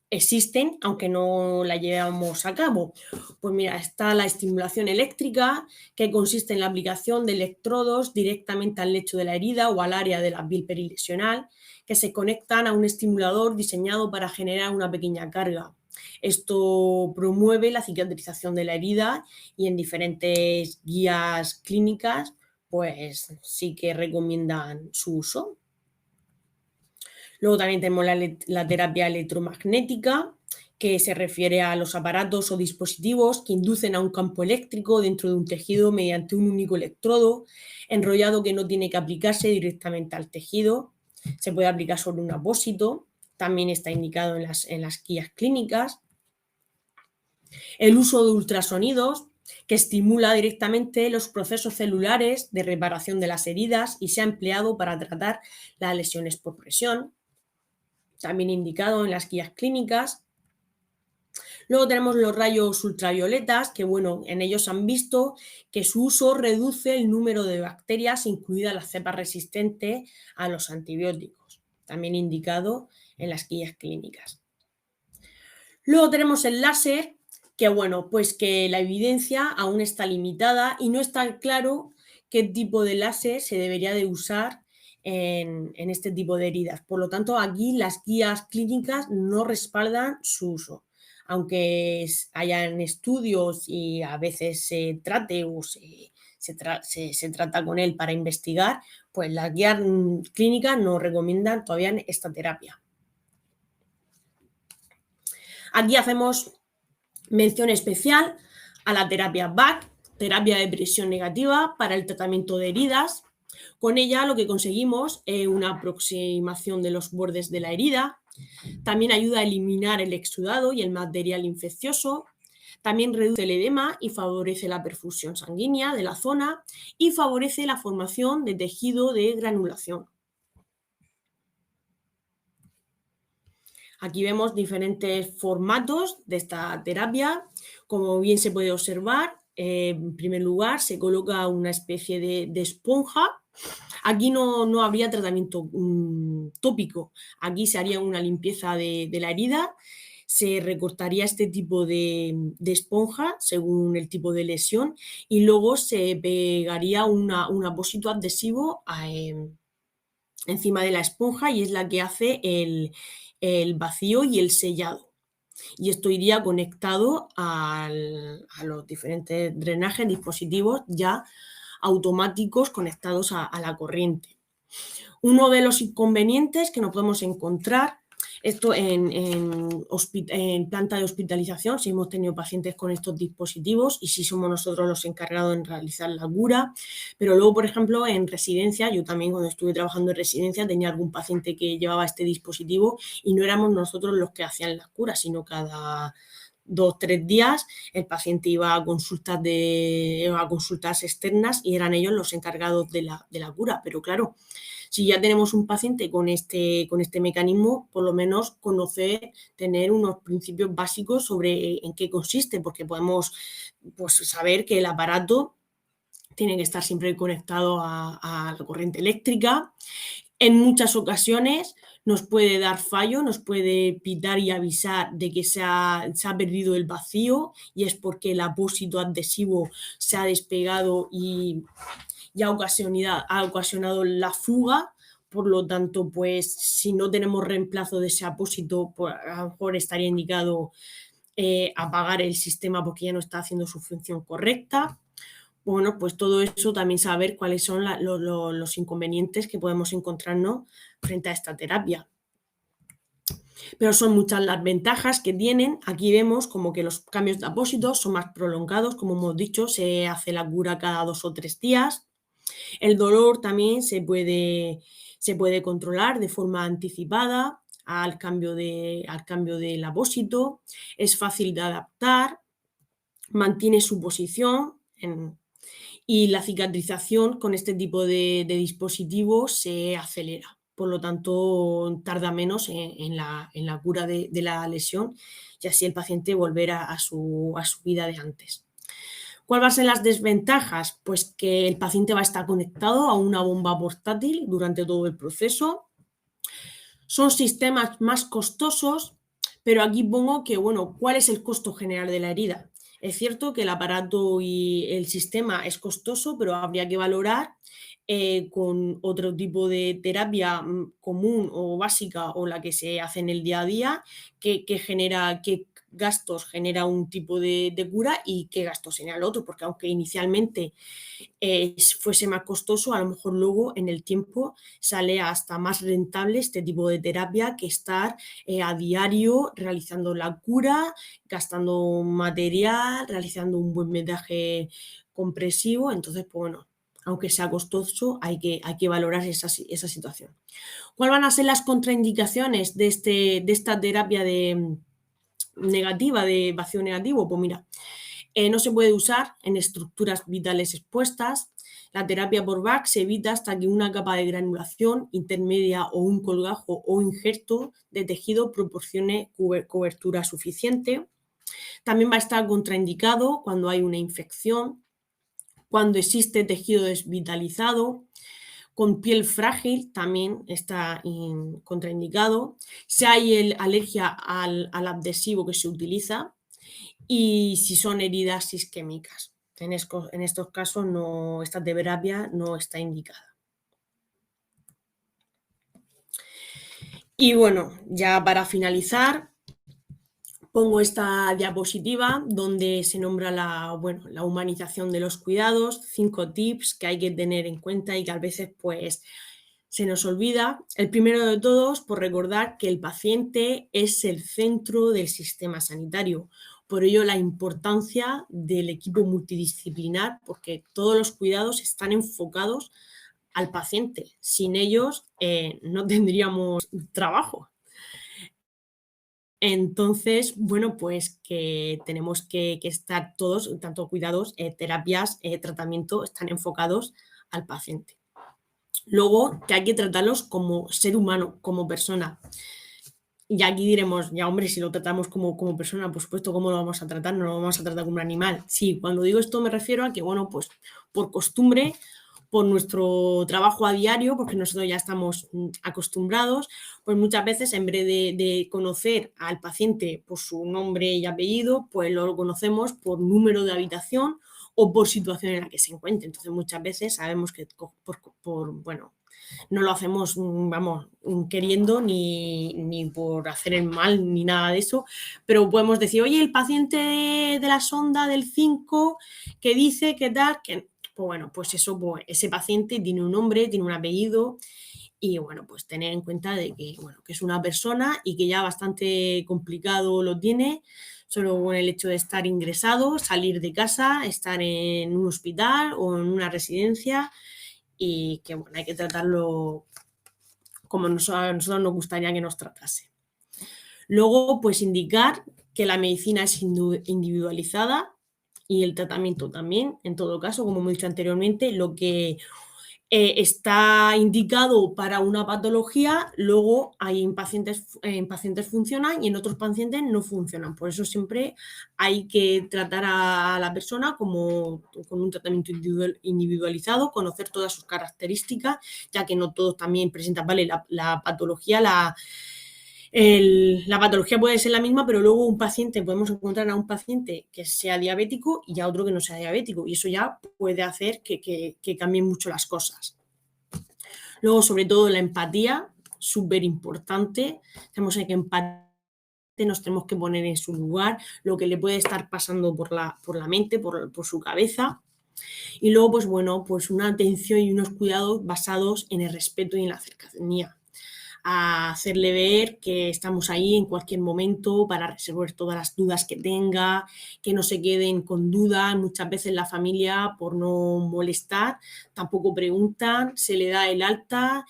existen, aunque no la llevamos a cabo. Pues mira, está la estimulación eléctrica, que consiste en la aplicación de electrodos directamente al lecho de la herida o al área de la piel perilesional, que se conectan a un estimulador diseñado para generar una pequeña carga. Esto promueve la cicatrización de la herida y en diferentes guías clínicas, pues sí que recomiendan su uso. Luego también tenemos la terapia electromagnética, que se refiere a los aparatos o dispositivos que inducen a un campo eléctrico dentro de un tejido mediante un único electrodo enrollado que no tiene que aplicarse directamente al tejido. Se puede aplicar sobre un apósito, también está indicado en las guías clínicas. El uso de ultrasonidos, que estimula directamente los procesos celulares de reparación de las heridas y se ha empleado para tratar las lesiones por presión, también indicado en las guías clínicas. Luego tenemos los rayos ultravioletas, que bueno, en ellos han visto que su uso reduce el número de bacterias, incluidas las cepas resistentes a los antibióticos, también indicado en las guías clínicas. Luego tenemos el láser, que bueno, pues que la evidencia aún está limitada y no está claro qué tipo de láser se debería de usar en este tipo de heridas. Por lo tanto, aquí las guías clínicas no respaldan su uso. Aunque hayan estudios y a veces se trate o se trata con él para investigar, pues las guías clínicas no recomiendan todavía esta terapia. Aquí hacemos mención especial a la terapia BAC, terapia de presión negativa para el tratamiento de heridas. Con ella lo que conseguimos es una aproximación de los bordes de la herida. También ayuda a eliminar el exudado y el material infeccioso. También reduce el edema y favorece la perfusión sanguínea de la zona y favorece la formación de tejido de granulación. Aquí vemos diferentes formatos de esta terapia. Como bien se puede observar, en primer lugar se coloca una especie de esponja. Aquí no habría tratamiento tópico. Aquí se haría una limpieza de la herida, se recortaría este tipo de esponja según el tipo de lesión y luego se pegaría un apósito adhesivo encima de la esponja y es la que hace el vacío y el sellado. Y esto iría conectado a los diferentes drenajes, dispositivos ya automáticos conectados a la corriente. Uno de los inconvenientes que nos podemos encontrar, esto en planta de hospitalización, si hemos tenido pacientes con estos dispositivos y si somos nosotros los encargados en realizar la cura, pero luego, por ejemplo, en residencia, yo también cuando estuve trabajando en residencia tenía algún paciente que llevaba este dispositivo y no éramos nosotros los que hacían las curas, sino cada 2 o 3 días el paciente iba a consultas externas y eran ellos los encargados de la cura. Pero claro, si ya tenemos un paciente con este mecanismo, por lo menos conocer, tener unos principios básicos sobre en qué consiste, porque podemos saber que el aparato tiene que estar siempre conectado a la corriente eléctrica. En muchas ocasiones nos puede dar fallo, nos puede pitar y avisar de que se ha perdido el vacío y es porque el apósito adhesivo se ha despegado y ha ocasionado la fuga. Por lo tanto, pues si no tenemos reemplazo de ese apósito, pues a lo mejor estaría indicado apagar el sistema porque ya no está haciendo su función correcta. Bueno, pues todo eso también saber cuáles son los inconvenientes que podemos encontrarnos frente a esta terapia. Pero son muchas las ventajas que tienen. Aquí vemos como que los cambios de apósitos son más prolongados, como hemos dicho, se hace la cura cada 2 o 3 días. El dolor también se puede controlar de forma anticipada al cambio del apósito, es fácil de adaptar, mantiene su posición y la cicatrización con este tipo de dispositivos se acelera. Por lo tanto, tarda menos en la cura de la lesión y así el paciente volverá a su vida de antes. ¿Cuáles van a ser las desventajas? Pues que el paciente va a estar conectado a una bomba portátil durante todo el proceso. Son sistemas más costosos, pero aquí pongo que, bueno, ¿cuál es el costo general de la herida? Es cierto que el aparato y el sistema es costoso, pero habría que valorar con otro tipo de terapia común o básica o la que se hace en el día a día, qué gastos genera un tipo de cura y qué gastos genera el otro, porque aunque inicialmente fuese más costoso, a lo mejor luego en el tiempo sale hasta más rentable este tipo de terapia que estar a diario realizando la cura, gastando material, realizando un buen vendaje compresivo. Entonces, pues bueno, aunque sea costoso, hay que valorar esa situación. ¿Cuáles van a ser las contraindicaciones de esta terapia de negativa, de vacío negativo, pues mira, no se puede usar en estructuras vitales expuestas. La terapia por VAC se evita hasta que una capa de granulación intermedia o un colgajo o injerto de tejido proporcione cobertura suficiente. También va a estar contraindicado cuando hay una infección, cuando existe tejido desvitalizado, con piel frágil también está contraindicado, si hay alergia al adhesivo que se utiliza y si son heridas isquémicas. En estos casos esta terapia no está indicada. Y bueno, ya para finalizar, pongo esta diapositiva donde se nombra la humanización de los cuidados, 5 tips que hay que tener en cuenta y que a veces pues se nos olvida. El primero de todos, por recordar que el paciente es el centro del sistema sanitario. Por ello, la importancia del equipo multidisciplinar, porque todos los cuidados están enfocados al paciente. Sin ellos no tendríamos trabajo. Entonces, bueno, pues que tenemos que estar todos, tanto cuidados, terapias, tratamiento, están enfocados al paciente. Luego, que hay que tratarlos como ser humano, como persona. Y aquí diremos, ya hombre, si lo tratamos como persona, por supuesto, ¿cómo lo vamos a tratar? No lo vamos a tratar como un animal. Sí, cuando digo esto me refiero a que, bueno, pues por costumbre, por nuestro trabajo a diario, porque nosotros ya estamos acostumbrados, pues muchas veces en vez de conocer al paciente por su nombre y apellido, pues lo conocemos por número de habitación o por situación en la que se encuentre. Entonces muchas veces sabemos que bueno, no lo hacemos, vamos, queriendo ni por hacer el mal ni nada de eso, pero podemos decir, oye, el paciente de la sonda del 5 que dice que tal, que pues bueno, pues eso, pues ese paciente tiene un nombre, tiene un apellido y bueno, pues tener en cuenta de que, bueno, que es una persona y que ya bastante complicado lo tiene, solo con el hecho de estar ingresado, salir de casa, estar en un hospital o en una residencia y que bueno, hay que tratarlo como a nosotros nos gustaría que nos tratase. Luego, pues indicar que la medicina es individualizada y el tratamiento también, en todo caso, como hemos dicho anteriormente, lo que está indicado para una patología, luego hay en pacientes funcionan y en otros pacientes no funcionan. Por eso siempre hay que tratar a la persona con un tratamiento individualizado, conocer todas sus características, ya que no todos también presentan, ¿vale? La patología, la patología puede ser la misma, pero luego podemos encontrar a un paciente que sea diabético y a otro que no sea diabético, y eso ya puede hacer que cambien mucho las cosas. Luego, sobre todo, la empatía, súper importante. Tenemos que nos tenemos que poner en su lugar, lo que le puede estar pasando por la mente, por su cabeza. Y luego, pues bueno, pues una atención y unos cuidados basados en el respeto y en la cercanía. A hacerle ver que estamos ahí en cualquier momento para resolver todas las dudas que tenga, que no se queden con dudas. Muchas veces la familia, por no molestar, tampoco preguntan, se le da el alta,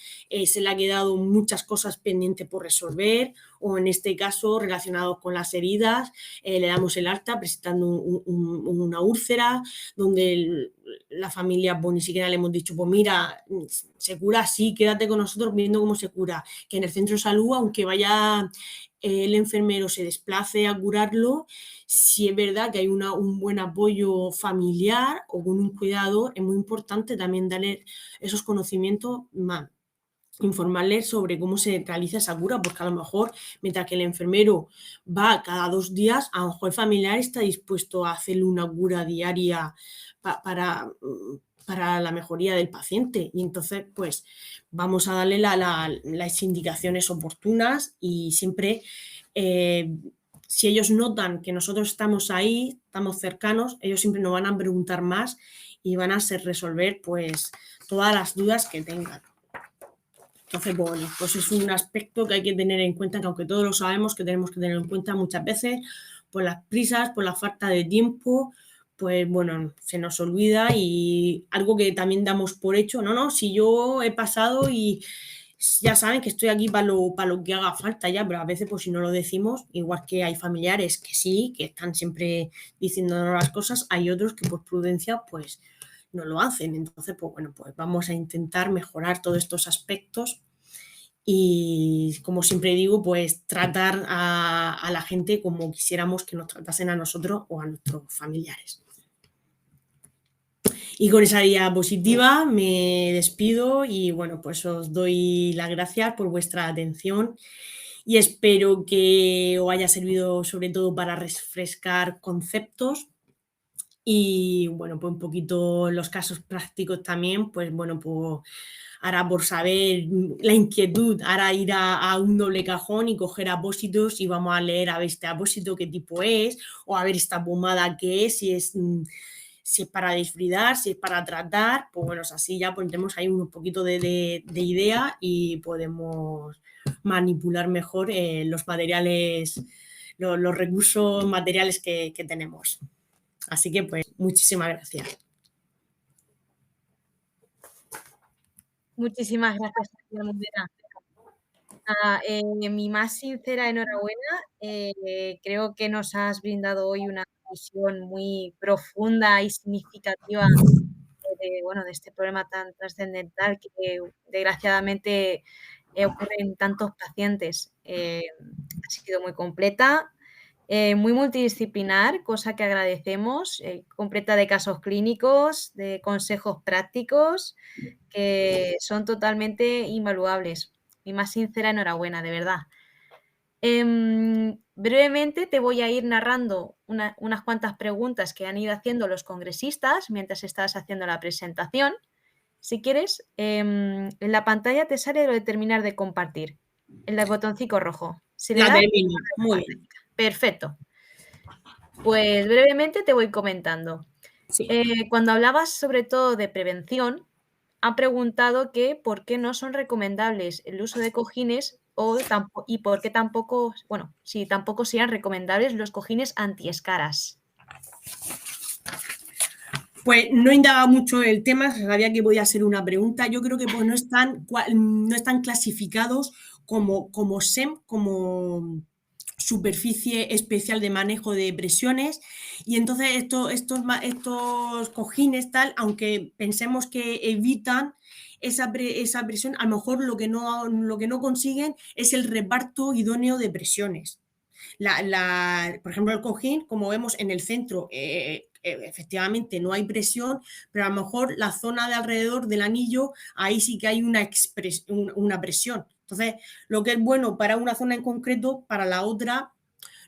se le ha quedado muchas cosas pendientes por resolver, o en este caso relacionados con las heridas, le damos el alta presentando una úlcera, donde la familia pues ni siquiera le hemos dicho, pues mira, se cura así, quédate con nosotros viendo cómo se cura, que en el centro de salud, aunque vaya el enfermero se desplace a curarlo, si es verdad que hay un buen apoyo familiar o con un cuidado, es muy importante también darle esos conocimientos más, informarles sobre cómo se realiza esa cura, porque a lo mejor, mientras que el enfermero va cada 2 días, a lo mejor el familiar está dispuesto a hacerle una cura diaria para la mejoría del paciente. Y entonces, pues, vamos a darle las indicaciones oportunas y siempre, si ellos notan que nosotros estamos ahí, estamos cercanos, ellos siempre nos van a preguntar más y van a resolver, pues, todas las dudas que tengan. Entonces, bueno, pues es un aspecto que hay que tener en cuenta, que aunque todos lo sabemos, que tenemos que tener en cuenta muchas veces, por las prisas, por la falta de tiempo, pues bueno, se nos olvida y algo que también damos por hecho, no, si yo he pasado y ya saben que estoy aquí para lo que haga falta ya, pero a veces pues si no lo decimos, igual que hay familiares que sí, que están siempre diciéndonos las cosas, hay otros que por prudencia pues no lo hacen. Entonces, pues bueno, pues vamos a intentar mejorar todos estos aspectos y, como siempre digo, pues tratar a la gente como quisiéramos que nos tratasen a nosotros o a nuestros familiares. Y con esa diapositiva me despido y bueno, pues os doy las gracias por vuestra atención y espero que os haya servido sobre todo para refrescar conceptos y bueno, pues un poquito los casos prácticos también, pues bueno, pues ahora por saber la inquietud, ahora ir a un doble cajón y coger apósitos y vamos a leer a ver este apósito qué tipo es, o a ver esta pomada qué es, si es para desbridar, si es para tratar, pues bueno, así ya pondremos ahí un poquito de idea y podemos manipular mejor los materiales, los recursos materiales que tenemos. Así que pues muchísimas gracias. Muchísimas gracias, Almudena. Mi más sincera enhorabuena. Creo que nos has brindado hoy una visión muy profunda y significativa de este problema tan trascendental que desgraciadamente ocurre en tantos pacientes. Ha sido muy completa, muy multidisciplinar, cosa que agradecemos, completa de casos clínicos, de consejos prácticos que son totalmente invaluables. Mi más sincera enhorabuena, de verdad. Brevemente te voy a ir narrando unas cuantas preguntas que han ido haciendo los congresistas mientras estás haciendo la presentación. Si quieres, en la pantalla te sale lo de terminar de compartir, el botoncito rojo. Si le La das, termino, muy bien. perfecto. Pues brevemente te voy comentando. Sí. Cuando hablabas sobre todo de prevención, han preguntado que por qué no son recomendables el uso de cojines y por qué tampoco, bueno, si tampoco sean recomendables los cojines antiescaras. Pues no indagaba mucho el tema, sabía que podía ser una pregunta. Yo creo que pues no están clasificados como SEM, como superficie especial de manejo de presiones, y entonces estos cojines tal, aunque pensemos que evitan esa presión, a lo mejor lo que no consiguen es el reparto idóneo de presiones. Por ejemplo, el cojín, como vemos en el centro, efectivamente no hay presión, pero a lo mejor la zona de alrededor del anillo, ahí sí que hay una presión. Entonces, lo que es bueno para una zona en concreto, para la otra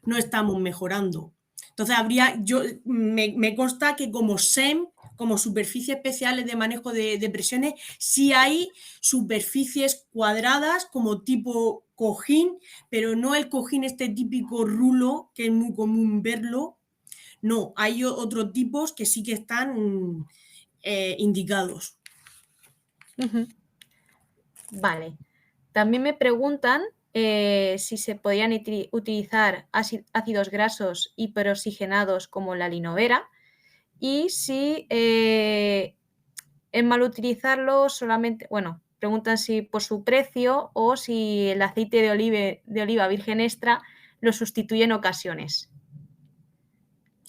no estamos mejorando. Entonces, me consta que como SEM, como superficies especiales de manejo de presiones, sí hay superficies cuadradas como tipo cojín, pero no el cojín este típico rulo, que es muy común verlo. No, hay otros tipos que sí que están indicados. Vale. También me preguntan si se podían utilizar ácidos grasos hiperoxigenados como la linovera y si es mal utilizarlo solamente, bueno, preguntan si por su precio o si el aceite de oliva virgen extra lo sustituye en ocasiones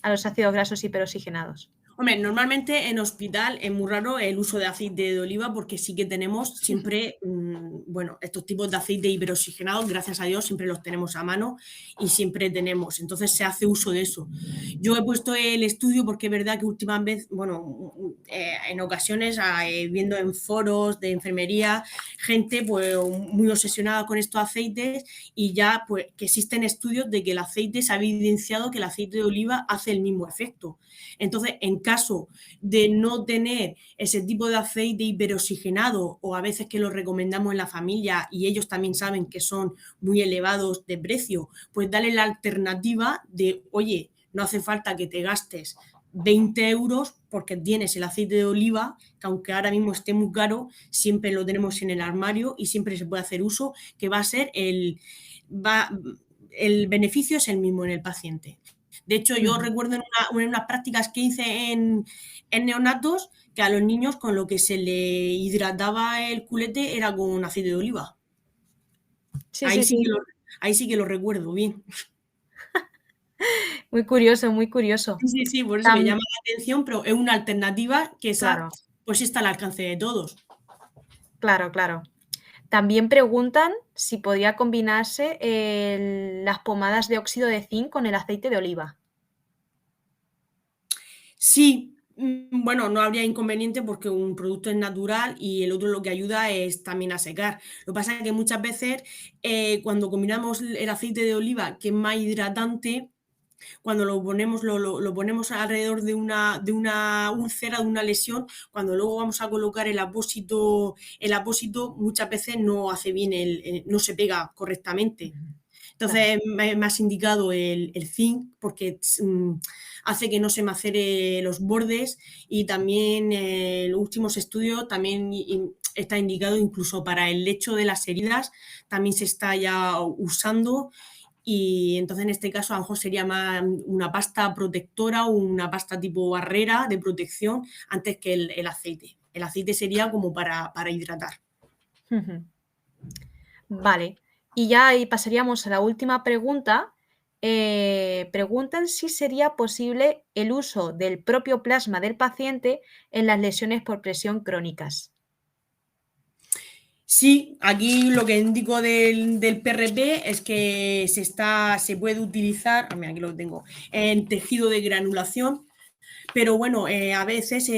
a los ácidos grasos hiperoxigenados. Hombre, normalmente en hospital es muy raro el uso de aceite de oliva porque sí que tenemos siempre, bueno, estos tipos de aceite hiperoxigenado, gracias a Dios, siempre los tenemos a mano y siempre tenemos. Entonces se hace uso de eso. Yo he puesto el estudio porque es verdad que últimamente, bueno, en ocasiones, viendo en foros de enfermería, gente pues muy obsesionada con estos aceites y ya pues que existen estudios de que el aceite se ha evidenciado que el aceite de oliva hace el mismo efecto. Entonces, en caso de no tener ese tipo de aceite hiperoxigenado o a veces que lo recomendamos en la familia y ellos también saben que son muy elevados de precio, pues dale la alternativa de, oye, no hace falta que te gastes 20 euros porque tienes el aceite de oliva, que aunque ahora mismo esté muy caro, siempre lo tenemos en el armario y siempre se puede hacer uso, que va a ser el beneficio es el mismo en el paciente. De hecho, yo recuerdo en unas prácticas que hice en neonatos, que que a los niños con lo que se le hidrataba el culete era con aceite de oliva. Sí, sí, sí. Ahí sí que lo recuerdo bien. Muy curioso, muy curioso. Sí, sí, por eso que Tam- llama la atención, pero es una alternativa que esa, claro, pues está al alcance de todos. claro, claro. También preguntan si podía combinarse las pomadas de óxido de zinc con el aceite de oliva. Sí, bueno, no habría inconveniente porque un producto es natural y el otro lo que ayuda es también a secar. Lo que pasa es que muchas veces cuando combinamos el aceite de oliva, que es más hidratante, cuando lo ponemos alrededor de una úlcera, de una lesión, cuando luego vamos a colocar el apósito muchas veces no hace bien, no se pega correctamente. Claro. Entonces me has indicado el zinc porque hace que no se macere los bordes y también los últimos estudios también está indicado incluso para el lecho de las heridas, también se está ya usando y entonces en este caso a lo mejor sería más una pasta protectora o una pasta tipo barrera de protección antes que el aceite. El aceite sería como para hidratar. Vale. Y ya ahí pasaríamos a la última pregunta. Preguntan si sería posible el uso del propio plasma del paciente en las lesiones por presión crónicas. Sí, aquí lo que indico del PRP es que se puede utilizar, mira, aquí lo tengo, en tejido de granulación, pero bueno, a veces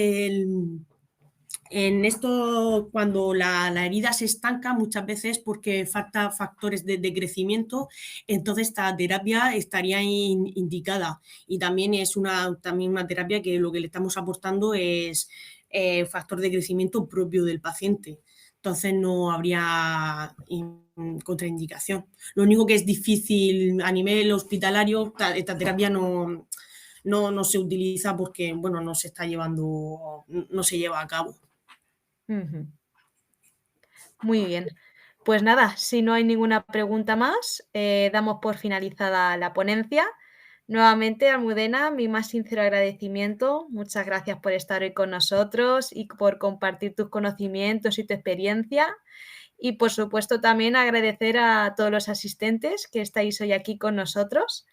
en esto, cuando la herida se estanca, muchas veces porque falta factores de crecimiento, entonces esta terapia estaría indicada. Y también es también una terapia que lo que le estamos aportando es factor de crecimiento propio del paciente. Entonces no habría contraindicación. Lo único que es difícil a nivel hospitalario, esta terapia no se utiliza porque bueno, no se está llevando, no se lleva a cabo. Muy bien. Pues nada, si no hay ninguna pregunta más, damos por finalizada la ponencia. Nuevamente, Almudena, mi más sincero agradecimiento. Muchas gracias por estar hoy con nosotros y por compartir tus conocimientos y tu experiencia. Y por supuesto también agradecer a todos los asistentes que estáis hoy aquí con nosotros.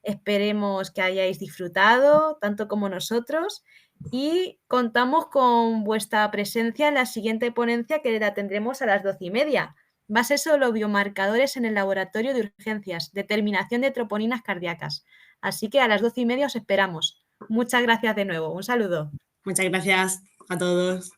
Esperemos que hayáis disfrutado tanto como nosotros y contamos con vuestra presencia en la siguiente ponencia que la tendremos a las 12:30. Va a ser sobre biomarcadores en el laboratorio de urgencias, determinación de troponinas cardíacas. Así que a las 12:30 os esperamos. Muchas gracias de nuevo. Un saludo. Muchas gracias a todos.